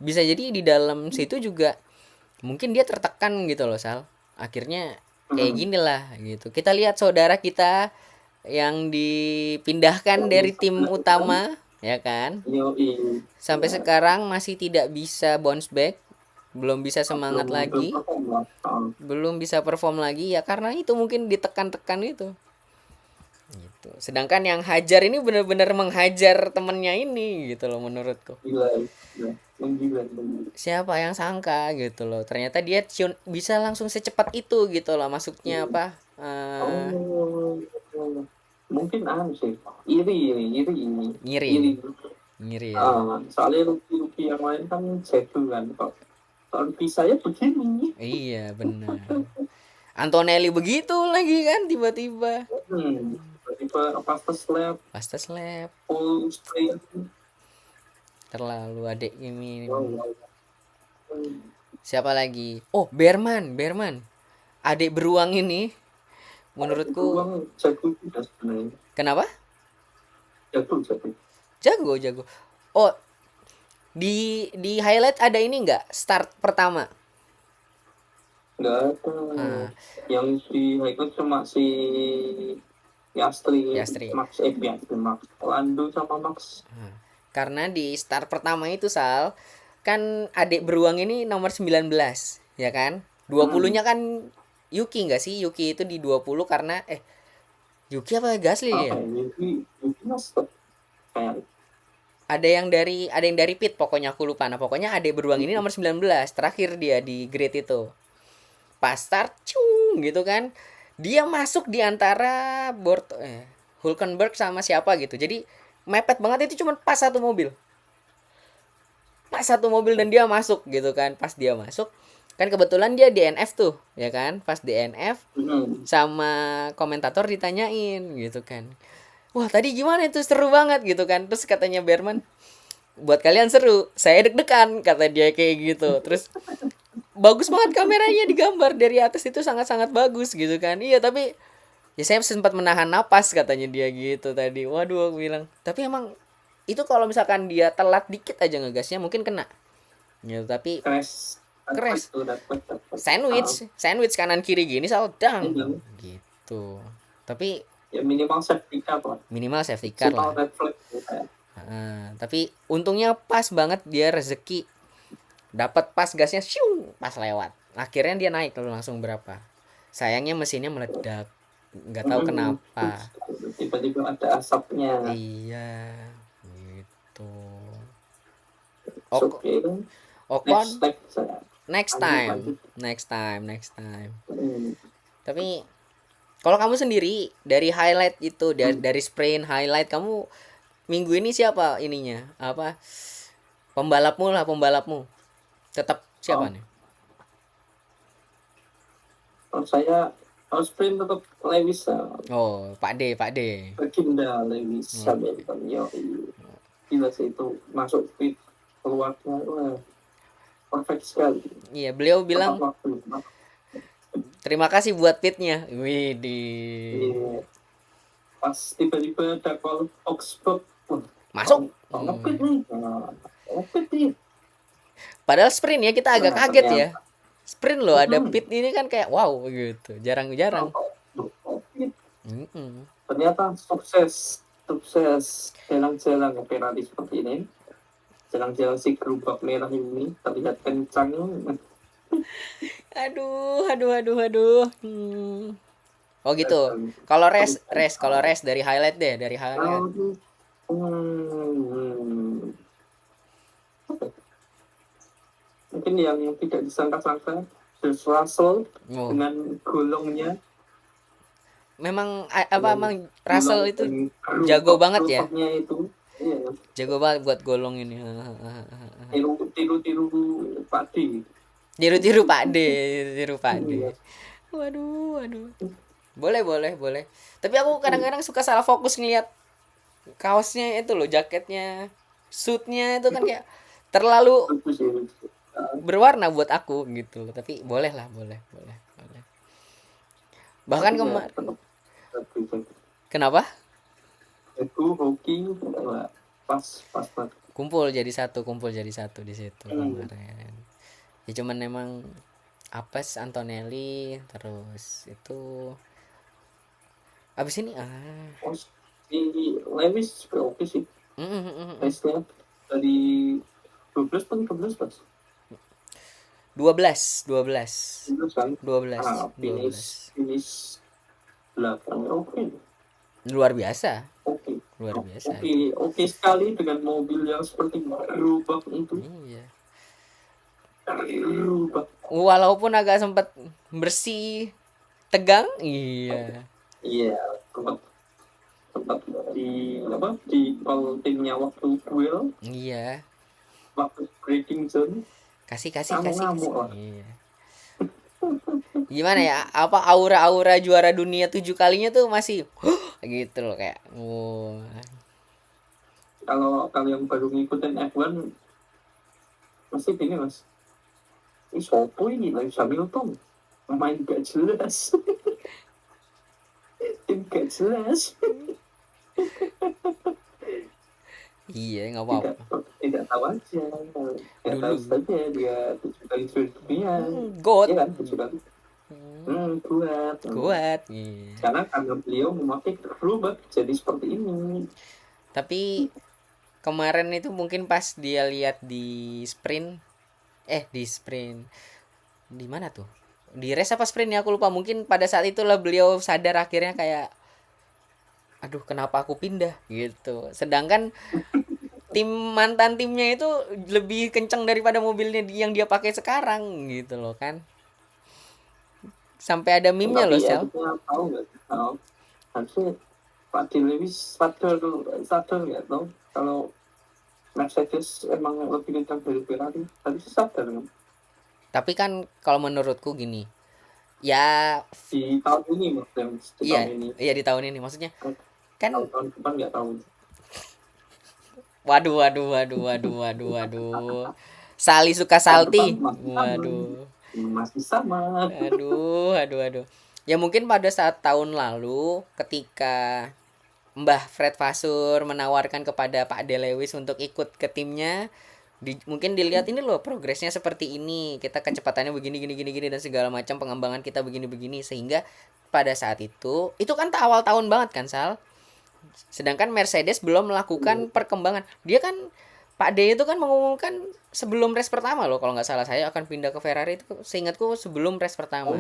bisa jadi di dalam situ juga mungkin dia tertekan gitu loh Sal, akhirnya kayak hmm. gini lah gitu. Kita lihat saudara kita yang dipindahkan Yang dari tim dilakukan, utama ya kan, yoi, sampai ya, sekarang masih tidak bisa bounce back, belum bisa semangat belum lagi, perform lah. belum bisa perform lagi ya karena itu mungkin ditekan-tekan itu gitu. Sedangkan yang hajar ini benar-benar menghajar temennya ini gitu loh menurutku. Gila, gila, menggila, menggila. Siapa yang sangka gitu loh, ternyata dia bisa langsung secepat itu gitu loh, masuknya apa, Oh, mungkin sih, ngiri iri. ngiri ya. Soalnya ruki yang lain kan jago kan, kok kalau bisa ya begini. Iya benar, Antonelli begitu lagi kan tiba-tiba Tiba-tiba pas lab, pas tes lab, full sprint. terlalu adek ini. Wow, wow. Siapa lagi, oh Berman adik beruang ini menurutku. Beruang jago juga sebenarnya. Kenapa? Jago. Jago. Oh, di highlight ada ini nggak start pertama. Nggak ada. Nah, Yang di highlight cuma si Piastri. Max. Lando sama Max. Karena di start pertama itu Sal, kan adik beruang ini nomor 19 ya kan. 20-nya kan Yuki nggak sih? Yuki itu di 20 karena Yuki apa Gasly Apa ya? ya? Yuki Mas kayak. Ada yang dari pit pokoknya aku lupa. Nah, pokoknya adik beruang ini nomor 19 terakhir dia di grid itu. Pas start cung gitu kan. Dia masuk di antara Hulkenberg sama siapa gitu. Jadi mepet banget, itu cuma pas satu mobil dan dia masuk gitu kan. Pas dia masuk kan kebetulan dia DNF tuh ya kan, pas DNF sama komentator ditanyain gitu kan, wah tadi gimana itu, seru banget gitu kan. Terus katanya Berman, buat kalian seru, saya deg-degan kata dia kayak gitu. Terus bagus banget kameranya digambar dari atas, itu sangat-sangat bagus gitu kan. Iya tapi ya saya sempat menahan napas katanya dia gitu tadi. Waduh aku bilang, tapi emang itu kalau misalkan dia telat dikit aja ngegasnya mungkin kena gitu. Tapi Crash. Crash. Dapat. Sandwich kanan kiri gini dang Iya. gitu. Tapi Ya minimal safety car lah. minimal safety car Minimal lah. red flag gitu ya. Tapi untungnya pas banget dia rezeki dapat pas gasnya syung pas lewat. Akhirnya dia naik langsung berapa. Sayangnya mesinnya meledak. Nggak tahu kenapa. Tiba-tiba ada asapnya. Iya, gitu. Oke kan. Ocon Next saya. next Lanjut. time. Tapi kalau kamu sendiri dari highlight itu dari sprint highlight kamu minggu ini siapa ininya? Apa pembalapmu? Tetap siapa Oh, nih? kalau saya kalau sprint tetap Lewis Oh, Pak D. Baginda Lewis Hamilton. Yo, gila sih itu masuk pit keluarnya wah, perfect sekali. Iya, beliau bilang Tepat waktu. terima kasih buat pitnya. Widih. Iya. Pas tiba-tiba ada call Oxford Masuk. ngepit nih. Ngepit nih. Padahal sprint ya kita agak kaget ya. Ternyata. Sprint loh ada pit ini kan kayak wow gitu. Jarang-jarang. Ternyata sukses jalan-jalan Ferrari seperti ini. Jalan-jalan si gerobak merah ini terlihat kencang. Aduh. Oh gitu. Kalau race dari highlight deh, dari highlight. Mungkin yang tidak disangka-sangka George Russell dengan golongnya. Memang emang Russell itu jago banget ya. Itu, iya. Jago banget buat golong ini. Tiru-tiru padi. Tiru Pak D. Waduh. Boleh. Tapi aku kadang-kadang suka salah fokus ngeliat kaosnya itu loh, jaketnya, suitnya itu kan kayak terlalu berwarna buat aku gitu loh. Tapi boleh. Bahkan kemarin. Kenapa? Itu hoki pas. Kumpul jadi satu di situ kemarin. Ya cuman emang Apes, Antonelli, terus itu abis ini si Lewis juga oke sih. Tesnya dari 12 pas. 12 kan? 12 finish belakangnya oke. luar biasa. Oke sekali dengan mobil yang seperti gerobak itu. Iya. Gerobak. Walaupun agak sempat bersih, tegang, iya. Tempat di call timnya waktu duel. Iya. Waktu breaking zone. Kasih. Ngamuk. Iya. Gimana ya? Apa aura juara dunia 7 kalinya tuh masih gitu loh kayak. Kalau yang baru ngikutin F1 masih gini mas. Ini sopo ini Lewis Hamilton main gak jelas. Tim gak jelas. Iya, nggak apa-apa. Tidak tahu aja. Tidak tahu saja dia 7 kali juara dunia. God. Iya kan 7 kali. Kuat. Iya. Karena beliau memakai gerobak jadi seperti ini. Tapi kemarin itu mungkin pas dia lihat di sprint di mana tuh? Di race apa sprint ya aku lupa. Mungkin pada saat itulah beliau sadar akhirnya kayak aduh kenapa aku pindah gitu. Sedangkan mantan timnya itu lebih kencang daripada mobilnya yang dia pakai sekarang gitu loh kan. Sampai ada meme-nya loh, Sel. Tahu nggak? Harusnya Pak Lewis sadar nggak tahu kalau Mercedes emang lebih kencang dari Ferrari. Harusnya sadar kan? Tapi kan kalau menurutku gini, ya di tahun ini maksudnya. Iya di tahun ini maksudnya. Kan tahun depan nggak tahu. Waduh. Sali suka salty. Waduh. Masih sama. Aduh. Ya mungkin pada saat tahun lalu ketika Mbah Fred Vasseur menawarkan kepada Pak De Lewis untuk ikut ke timnya, Mungkin dilihat ini loh progresnya seperti ini, kita kecepatannya begini gini gini gini dan segala macam, pengembangan kita begini begini, sehingga pada saat itu kan awal tahun banget kan Sal, sedangkan Mercedes belum melakukan perkembangan. Dia kan Pak D itu kan mengumumkan sebelum race pertama loh kalau nggak salah, saya akan pindah ke Ferrari itu seingatku sebelum race Oh, pertama.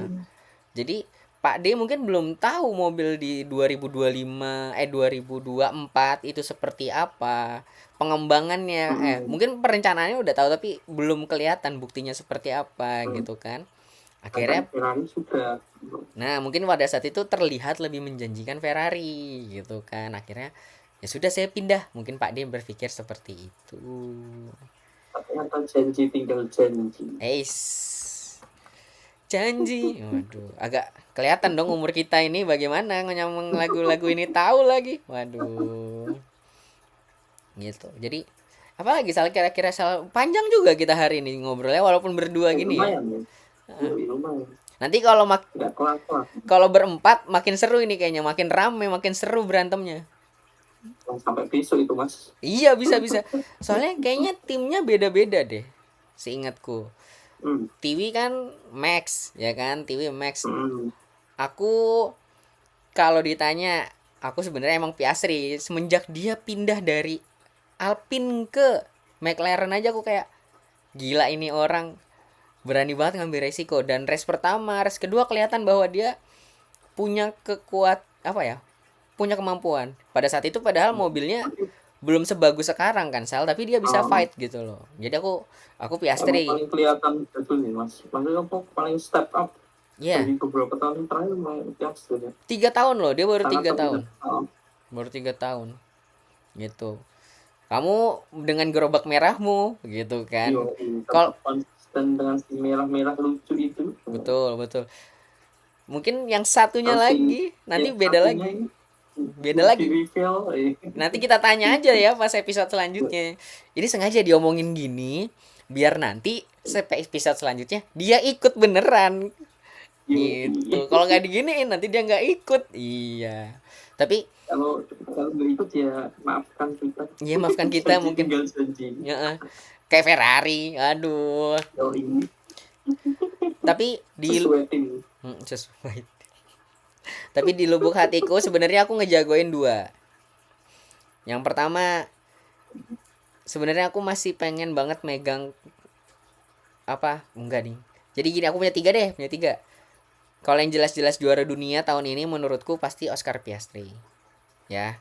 Jadi Pak D mungkin belum tahu mobil di 2025 2024 itu seperti apa pengembangannya, mungkin perencanaannya udah tahu tapi belum kelihatan buktinya seperti apa gitu kan. bahkan Akhirnya Ferrari sudah. nah mungkin pada saat itu terlihat lebih menjanjikan Ferrari gitu kan. Akhirnya ya sudah saya pindah, mungkin Pak D berpikir seperti itu. Ternyata janji tinggal janji. Janji, waduh, agak kelihatan dong umur kita ini bagaimana nyameng lagu-lagu ini tahu lagi, waduh, gitu. Jadi apalagi Sal, kira-kira Sal, panjang juga kita hari ini ngobrolnya walaupun berdua gini ya. Lumayan ya. Lumayan. Nanti kalau Nggak kelar-kelar. kalau berempat makin seru ini kayaknya, makin rame, makin seru berantemnya. Sampai besok itu Mas. Iya bisa bisa. Soalnya kayaknya timnya beda-beda deh, seingatku. TV kan Max, ya kan? TV Max. Aku kalau ditanya, aku sebenarnya emang Piastri. Semenjak dia pindah dari Alpine ke McLaren aja aku kayak gila ini orang berani banget ngambil resiko. Dan race pertama, race kedua kelihatan bahwa dia punya punya kemampuan. Pada saat itu padahal mobilnya belum sebagus sekarang kan Sal, tapi dia bisa fight gitu loh. Jadi aku Piastri. Emang paling kelihatan itu nih Mas. Maksudnya paling step up. Iya. Dari beberapa tahun terakhir memang Piastri. 3 tahun loh, dia baru 3 tahun. Oh. Baru 3 tahun. Gitu. Kamu dengan gerobak merahmu gitu kan. Kalau konsisten dengan si merah-merah lucu itu. Betul, betul. Mungkin yang satunya lagi nanti beda lagi. Beda lagi. Nanti kita tanya aja ya pas episode selanjutnya. Ini sengaja diomongin gini biar nanti episode selanjutnya dia ikut beneran. Gitu. Kalau nggak diginiin nanti dia nggak ikut. Iya. Tapi kalau nggak ikut ya maafkan kita. Iya maafkan kita mungkin. Ya, kayak Ferrari. Aduh. Tapi di sesuai. Tapi di lubuk hatiku sebenarnya aku ngejagoin 2. Yang pertama sebenarnya aku masih pengen banget megang enggak nih. Jadi gini, aku punya 3 deh, punya 3. Kalau yang jelas-jelas juara dunia tahun ini menurutku pasti Oscar Piastri. Ya.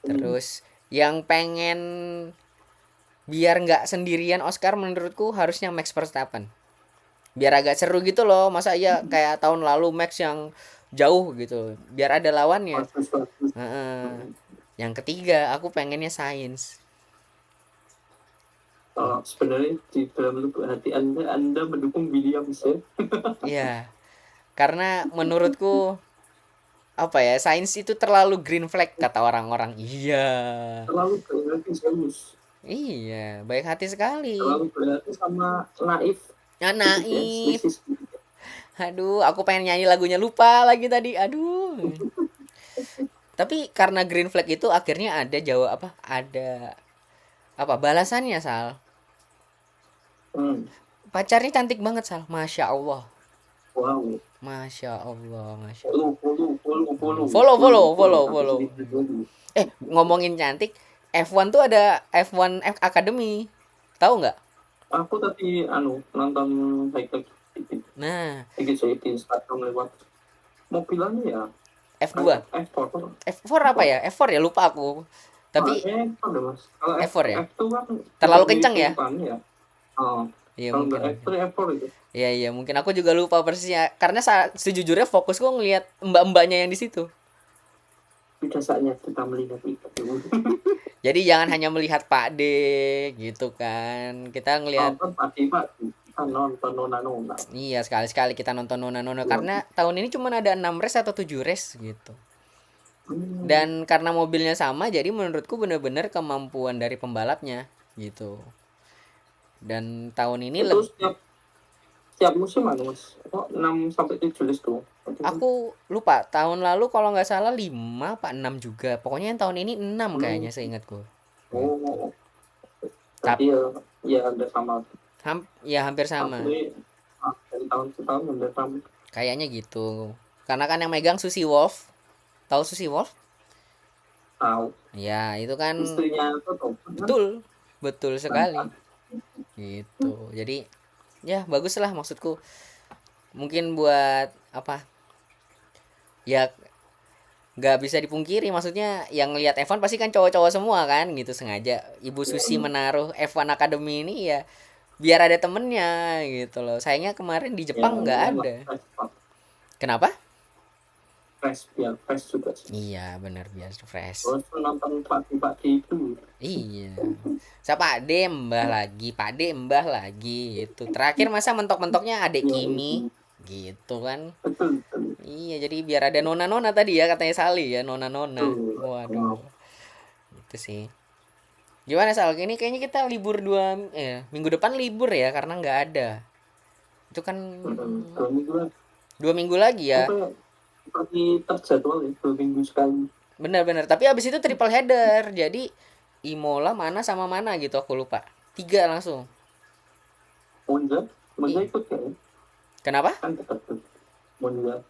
Terus yang pengen biar nggak sendirian Oscar menurutku harusnya Max Verstappen. Biar agak seru gitu loh. Masa ya kayak tahun lalu Max yang jauh gitu, biar ada lawannya. Yang ketiga aku pengennya Sainz. Sebenarnya di dalam lubuk hati Anda mendukung Williams ya. Iya, karena menurutku Sainz itu terlalu green flag kata orang-orang. Iya, terlalu baik hati serius. Iya, baik hati sekali. Terlalu berhati sama naif. Naif. Aduh, aku pengen nyanyi lagunya lupa lagi tadi. Aduh. Tapi karena green flag itu akhirnya ada balasannya Sal. Pacarnya cantik banget Sal, masya Allah. Wow. Masya Allah. Follow. Ngomongin cantik, F1 tuh ada F1 Academy, tahu nggak? Aku tadi nonton High-Tech. Nah, di Instagram lewat mobilannya ya F2. F4 apa ya? F4 ya, lupa aku. Tapi F4 ya. F2 kan terlalu kencang ya? Iya, kalau nggak F3 F4 itu. Iya, mungkin aku juga lupa persisnya. Karena sejujurnya fokus gue ngelihat mbak-mbaknya yang di situ. Biasanya kita melihat itu. Jadi jangan hanya melihat Pak D gitu kan. Kita ngelihat Pak D nonton nona. Iya, sekali-sekali kita nonton nona karena tahun ini cuma ada 6 race atau 7 race gitu. Dan karena mobilnya sama jadi menurutku benar-benar kemampuan dari pembalapnya gitu. Dan tahun ini setiap musim Mas. 6 sampai 7 race tuh. Aku lupa, tahun lalu kalau nggak salah 5 apa 6 juga. Pokoknya yang tahun ini 6 kayaknya seingatku. Tap, Berarti ya udah sama. ya hampir sama. Tapi dari tahun ke tahun udah sama. Kayaknya gitu. Karena kan yang megang Susi Wolf. Tahu Susi Wolf? Tahu Ya, itu kan istrinya itu tuh kan betul. Betul sekali. mantan. Gitu. Jadi ya bagus lah maksudku. Mungkin buat apa? Ya nggak bisa dipungkiri maksudnya yang lihat F1 pasti kan cowok-cowok semua kan gitu sengaja Ibu Susi menaruh F1 Academy ini ya biar ada temennya gitu loh. Sayangnya kemarin di Ya Jepang nggak iyalah ada. fresh, Kenapa? fresh biar fresh juga sih. Iya bener biar fresh. Terus nonton pagi-pagi itu Iya. Saya Pak D mbah lagi, Pak D mbah lagi itu. Terakhir masa mentok-mentoknya adek ya Kimi itu gitu kan. betul betul Iya, jadi biar ada nona-nona tadi ya katanya Sali ya, nona-nona. betul. Waduh, itu sih. Gimana Sal? Ini kayaknya kita libur minggu depan libur ya karena nggak ada. Itu kan 2 minggu lah. 2 minggu lagi ya. Apa seperti terjadwal ya 2 minggu sekali. Benar-benar. Tapi abis itu triple header. Jadi Imola mana sama mana gitu aku lupa. 3 langsung. Monza Monza Ih, ikut kan? kenapa? Kan tetap tuh Monza.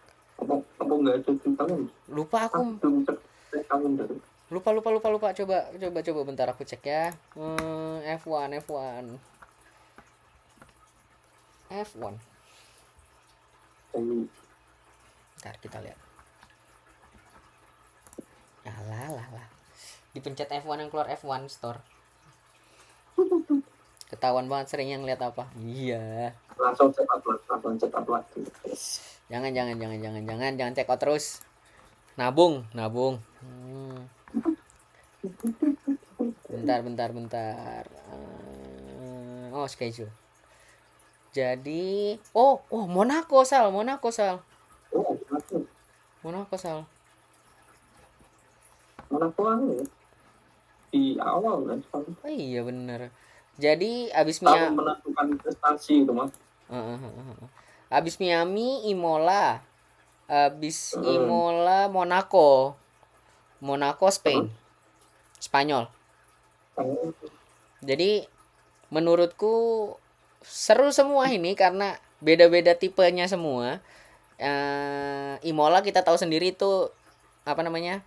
Apa nggak ada tim tangan? Lupa aku. Belum cek kalender. Lupa. Coba bentar aku cek ya. F1. F1. Jadi Bentar kita lihat. Alah. Dipencet F1 yang keluar F1 Store. Ketahuan banget sering yang lihat apa. Iya. langsung cek up lagi. Jangan check out terus. Nabung. Bentar. Oh, schedule. Jadi, Monaco Sal. Oh, aku Monaco Sal. mana pulang ya di awal kan Oh iya bener. Jadi tahun menentukan prestasi itu mas. abis Miami, Imola, abis Hmm. Imola, Monaco, Terus Spain, Spanyol. oh, Jadi menurutku seru semua ini karena beda-beda tipenya semua. Imola kita tahu sendiri itu apa namanya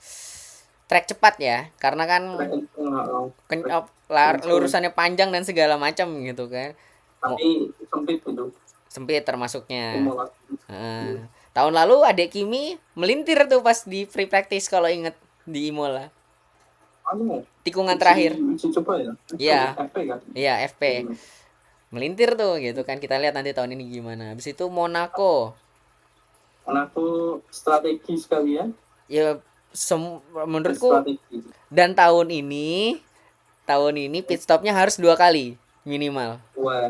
trek cepat ya karena kan lurusannya panjang dan segala macam gitu kan. tapi sempit itu Sempit termasuknya. simulasi. Tahun lalu adek Kimi melintir tuh pas di free practice kalau inget di Imola. Anu Tikungan terakhir. uji coba ya Iya, FP kan. iya FP. Melintir tuh gitu kan. Kita lihat nanti tahun ini gimana. Habis itu Monaco. Karena aku strategi sekali ya Ya menurutku strategi. dan tahun ini pit stopnya harus 2 kali minimal. Wah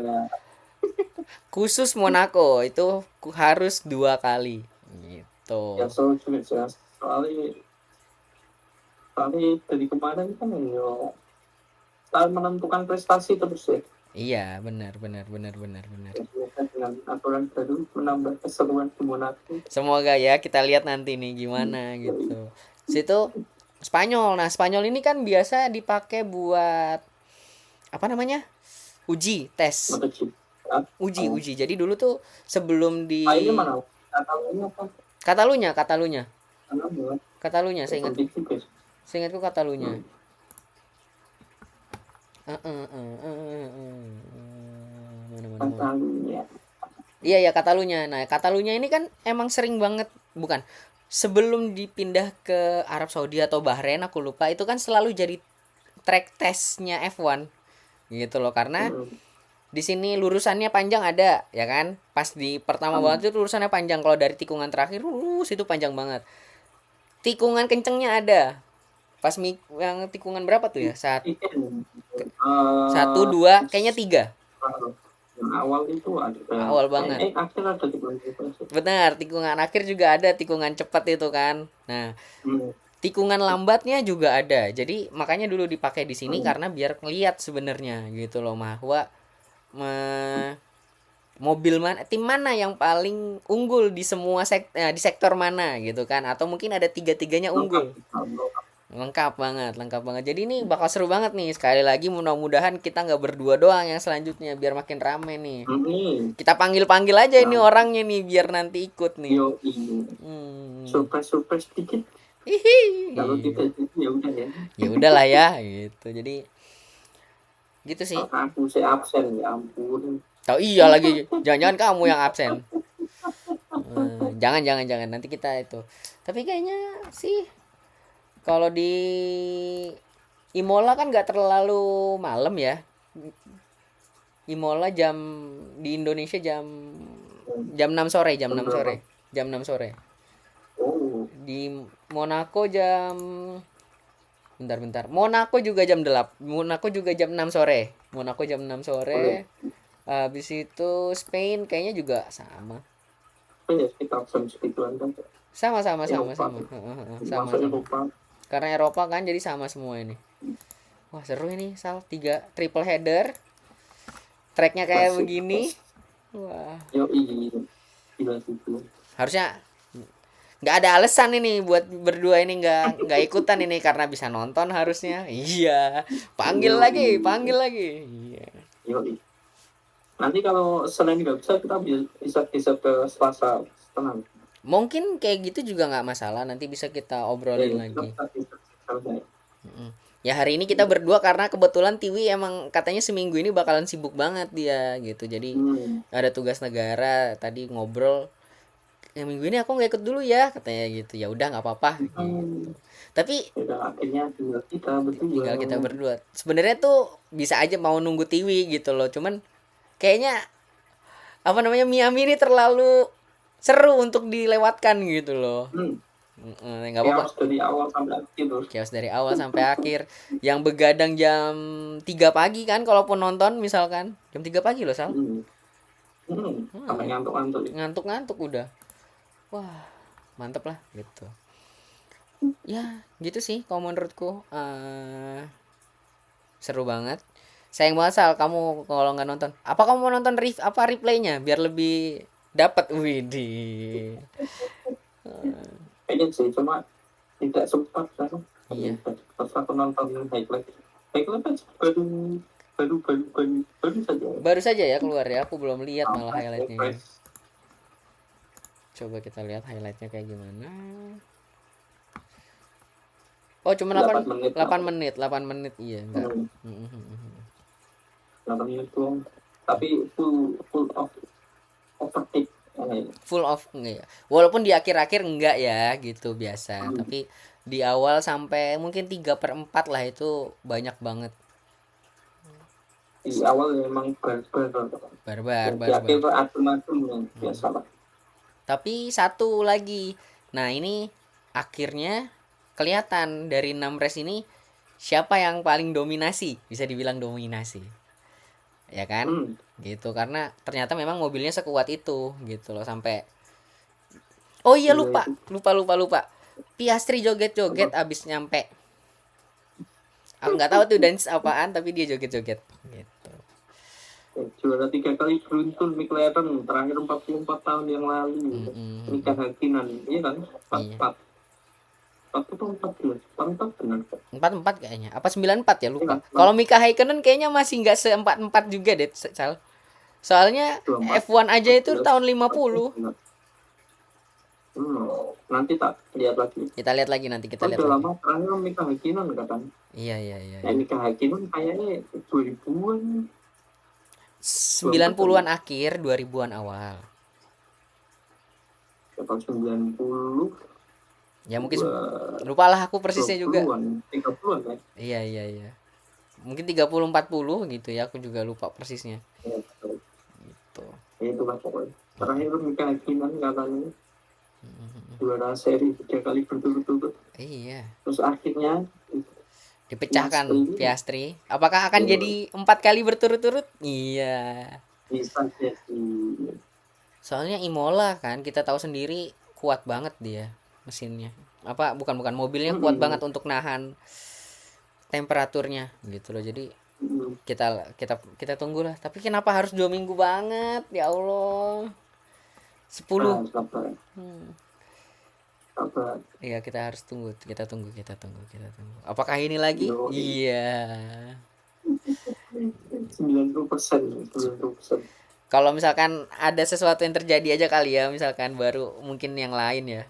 Khusus Monaco itu harus 2 kali ya gitu. seru juga sih Mas. soalnya dari kemarin kan ya tahun menentukan prestasi terus ya. Iya, benar. Biasa dengan aturan baru menambah keseruan di Monaco. Semoga ya kita lihat nanti nih gimana gitu. Situ Spanyol. Nah, Spanyol ini kan biasa dipakai buat apa namanya? Uji, tes. MotoGP. Uji. Jadi dulu tuh sebelum di Ini mana? Katanya apa? Katalunya. Karena Katalunya, cantik juga. seingatku Katalunya. Hmm. Mana. Katanya. Iya, Katalunya. Nah, Katalunya ini kan emang sering banget, bukan. Sebelum dipindah ke Arab Saudi atau Bahrain aku lupa, itu kan selalu jadi track testnya F1 gitu loh karena Hmm. di sini lurusannya panjang ada ya kan pas di pertama banget itu lurusannya panjang kalau dari tikungan terakhir lurus itu panjang banget tikungan kencengnya ada pas yang tikungan berapa tuh ya satu Eh, dua kayaknya 3 yang awal itu ada. awal banget Akhir ada di kualifikasi. benar tikungan akhir juga ada tikungan cepat itu kan nah Hmm. tikungan lambatnya juga ada jadi makanya dulu dipakai di sini Hmm. karena biar ngeliat sebenarnya gitu loh bahwa mobil tim mana yang paling unggul di semua di sektor mana gitu kan atau mungkin ada tiga-tiganya unggul lengkap banget. Jadi ini bakal seru banget nih. Sekali lagi mudah-mudahan kita nggak berdua doang yang selanjutnya biar makin rame nih. Kita panggil-panggil aja ini Nah, orangnya nih biar nanti ikut nih. yo ini Hmm. surprise dikit. Hihi. Kalau kita itu ya udah ya. Ya udahlah ya gitu. Jadi gitu sih. Kalau aku saya absen ya ampun. Oh iya lagi, jangan-jangan kamu yang absen. Jangan nanti kita itu. Tapi kayaknya sih kalau di Imola kan nggak terlalu malam ya. Imola di Indonesia jam 6 sore, Jam berapa? Jam 6 sore. Oh, Di Monaco bentar. Monaco juga jam 8. Monaco juga jam 6 sore. Monaco jam 6 boleh. sore. Habis itu Spain kayaknya juga sama. Kan ya sekitar jam segituan kan. Sama. Eropa. Sama. Masuk Eropa. Karena Eropa kan jadi sama semua ini. Wah, seru ini, Sal. 3 triple header. Tracknya kayak Masuk. begini. Wah, Yo ini gila gitu. harusnya nggak ada alasan ini buat berdua ini nggak ikutan ini karena bisa nonton harusnya. Iya. Panggil lagi. Iya. Yo nanti kalau Senin nggak bisa kita bisa ke Selasa tenang. Mungkin kayak gitu juga nggak masalah. Nanti bisa kita obrolin lagi. Mm-mm. Ya hari ini kita berdua karena kebetulan Tiwi emang katanya seminggu ini bakalan sibuk banget dia gitu. Jadi ada tugas negara tadi ngobrol. Ya minggu ini aku nggak ikut dulu ya katanya gitu. Ya udah nggak apa-apa gitu. Tapi Ya, akhirnya tinggal kita berdua. Sebenarnya tuh bisa aja mau nunggu Tiwi gitu loh. Cuman kayaknya apa namanya Miami ini terlalu seru untuk dilewatkan gitu loh. Nggak apa-apa. Chaos dari awal sampai akhir. Yang begadang jam 3 pagi kan kalaupun nonton misalkan. Jam 3 pagi loh, Sal. Sampai ngantuk-ngantuk. Ngantuk-ngantuk udah. Wah, mantep lah gitu. Ya, gitu sih kalau menurutku. Seru banget. Sayang banget Sal kamu kalau nggak nonton. Apa kamu mau nonton replaynya biar lebih dapat widih. Pengen sih, cuma tidak sempat kan. Iya. Pas aku nonton highlight kan baru saja. Baru saja ya keluar ya. Aku belum lihat malah highlightnya. Ya. Coba kita lihat highlightnya kayak gimana. Oh, cuma 8 menit. Iya, enggak. 8 menit doang. Tapi full of overtake. Full of enggak ya. Walaupun di akhir-akhir enggak ya gitu biasa. Tapi di awal sampai mungkin 3/4 lah itu banyak banget. Di awal memang barbar. Di akhir macam-macam biasa lah. Tapi satu lagi. Nah, ini akhirnya kelihatan dari 6 race ini siapa yang paling dominasi, bisa dibilang dominasi. Ya kan? Gitu karena ternyata memang mobilnya sekuat itu gitu loh sampai oh iya lupa. Piastri joget-joget abis nyampe. Aku nggak tahu tuh dance apaan tapi dia joget-joget gitu. Juara 3 kali beruntun McLaren terakhir 44 tahun yang lalu. Mika Hakkinen, iya kan? 44. 44 kayaknya. Apa 94 ya lupa. Kalau Mika Hakkinen kayaknya masih nggak se-44 juga deh, Sal. Soalnya F1 aja itu tahun 50. Nanti tak lihat lagi. Kita lihat lagi nanti kita lihat. Udah lama terakhir Mika Hakkinen katanya. Iya. Mika Hakkinen kayaknya 2000-an. 90-an akhir, 2000-an awal. 90. Ya mungkin lupa lah aku persisnya juga. 30-an kan? Iya. Mungkin 30 40 gitu ya, aku juga lupa persisnya. Ya, gitu. Itu lah pokoknya. Terakhir Mika Hakkinen katanya juara seri 3 kali berturut-turut. Iya. Terus akhirnya dipecahkan Piastri. Apakah akan jadi 4 kali berturut-turut? Iya. Bisa jadi. Soalnya Imola kan kita tahu sendiri kuat banget dia mesinnya. Apa bukan mobilnya kuat banget untuk nahan temperaturnya gitu loh. Jadi kita tunggulah. Tapi kenapa harus 2 minggu banget? Ya Allah. 10. Apa? Iya, kita harus tunggu, kita tunggu. Apakah ini lagi? Yo, Iya. 90%, 90%. Kalau misalkan ada sesuatu yang terjadi aja kali ya, misalkan baru mungkin yang lain ya.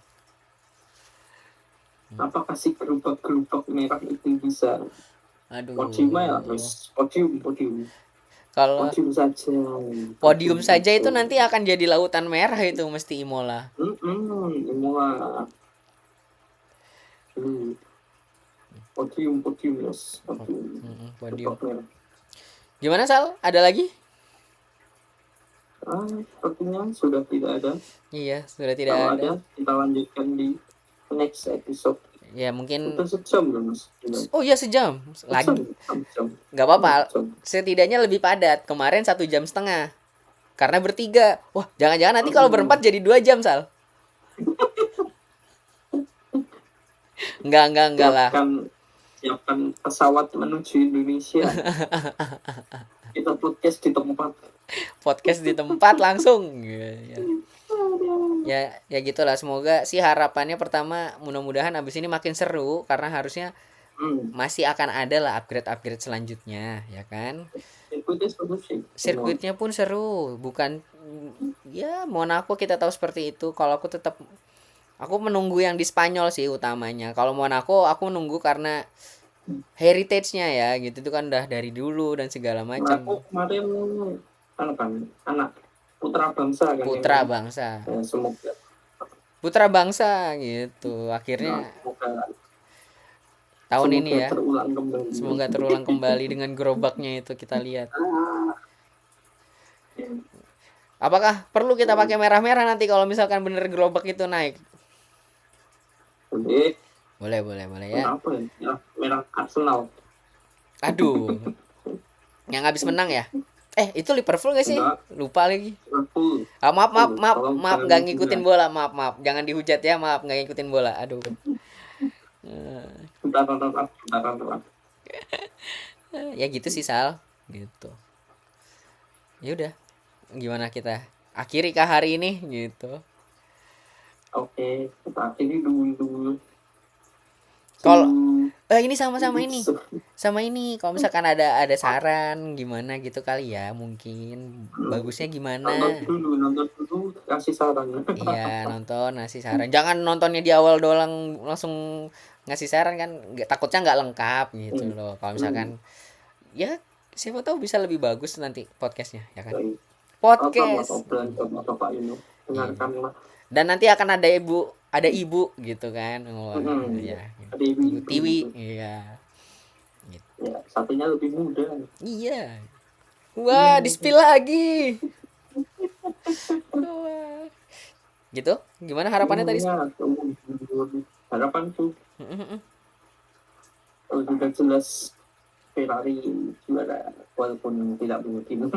Apakah si gerobak-gerobak merah itu bisa podium ya, Aduh. wis podium Kalau podium saja, podium podium saja saja. itu nanti akan jadi lautan merah itu mesti Imola. Imola. Podium, yes, podium Podium. gerobak merah. Gimana Sal? Ada lagi? Sepertinya sudah tidak ada. Iya, sudah tidak Kalau ada. ada, kita lanjutkan di next episode. Ya mungkin. Udah sejam kan, Mas? Oh iya, sejam Sejam, lagi. sejam. Nggak apa-apa. Sejam. Setidaknya lebih padat. Kemarin 1,5 jam. Karena bertiga. Wah, jangan-jangan nanti kalau Oh, berempat jadi 2 jam Sal. Enggak lah. siapkan pesawat menuju Indonesia. Kita podcast di tempat. Podcast di tempat langsung. Ya gitulah, semoga sih harapannya pertama mudah-mudahan abis ini makin seru karena harusnya masih akan ada lah upgrade selanjutnya ya kan. Sirkuitnya seru sih. Sirkuitnya pun seru, bukan ya Monaco kita tahu seperti itu. Kalau aku menunggu yang di Spanyol sih utamanya. Kalau Monaco aku menunggu karena heritage-nya ya gitu, itu kan udah dari dulu dan segala macam. Aku kemarin anak putra bangsa kan Putra yang bangsa. semoga Putra bangsa gitu. Akhirnya tahun ini ya. terulang kembali. Semoga terulang kembali dengan gerobaknya itu kita lihat. Apakah perlu kita pakai merah-merah nanti kalau misalkan bener gerobak itu naik? Boleh ya. Kenapa ya? Merah Arsenal. Aduh. Yang habis menang ya? Itu Liverpool gak sih? Enggak. Lupa lagi. Liverpool. Maaf nggak ngikutin bola, maaf. Jangan dihujat ya, maaf nggak ngikutin bola. Aduh. Bentar. Ya gitu sih Sal, gitu. Ya udah, gimana kita akhiri kah hari ini gitu? Oke, kita akhiri dulu. Kalau ini sama ini kalau misalkan ada saran gimana gitu kali ya, mungkin bagusnya gimana. Nonton dulu kasih saran. Iya, ngasih saran, jangan nontonnya di awal doang langsung ngasih saran kan, takutnya nggak lengkap gitu loh. Kalau misalkan ya siapa tahu bisa lebih bagus nanti podcastnya ya kan. Podcast Bapak ini dengarkanlah. Dan nanti akan ada ibu gitu kan. Ya. Ada ibu Tiwi, iya. Gitu. Ya, satunya lebih muda. Iya. Wah, di-spill lagi. Gitu. Gimana harapannya tadi? Harapanku sudah jelas Ferrari juara walaupun tidak mungkin.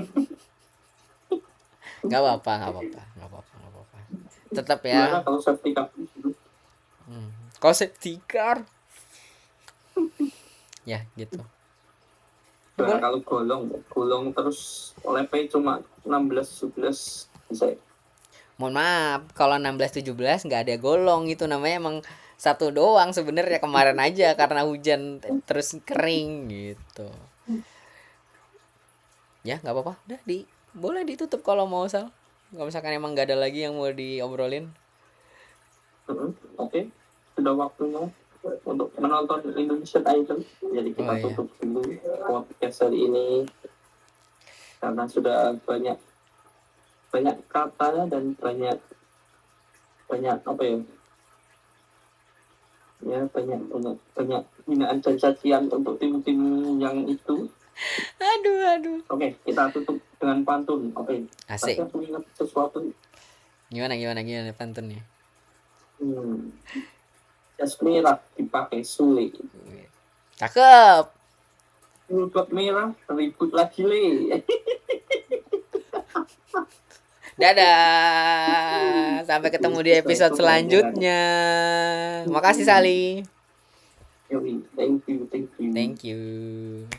Gak apa-apa. Tetap ya. Gimana kalau safety car? Kalau safety car. Ya, gitu. Nah, kalau golong terus LP cuma 16-17 bisa. Mohon maaf, kalau 16-17 nggak ada golong, itu namanya emang satu doang sebenarnya kemarin aja karena hujan terus kering gitu. Ya nggak apa-apa, udah boleh ditutup kalau mau Sal. Kalau misalkan emang nggak ada lagi yang mau diobrolin. Oke. Sudah waktunya untuk menonton Indonesian Idol. Jadi kita tutup dulu podcast hari ini karena sudah banyak katanya dan banyak apa ya banyak hinaan dan cacian untuk tim-tim yang itu. Aduh. Oke, kita tutup dengan pantun. Oke. Asik. Aku ingat sesuatu. Gimana pantunnya? Jas merah dipakai sulit. Cakep. Ribut merah, ribut lagi le. Dadah. Sampai ketemu di episode selanjutnya. Makasih Sali. Thank you. Thank you.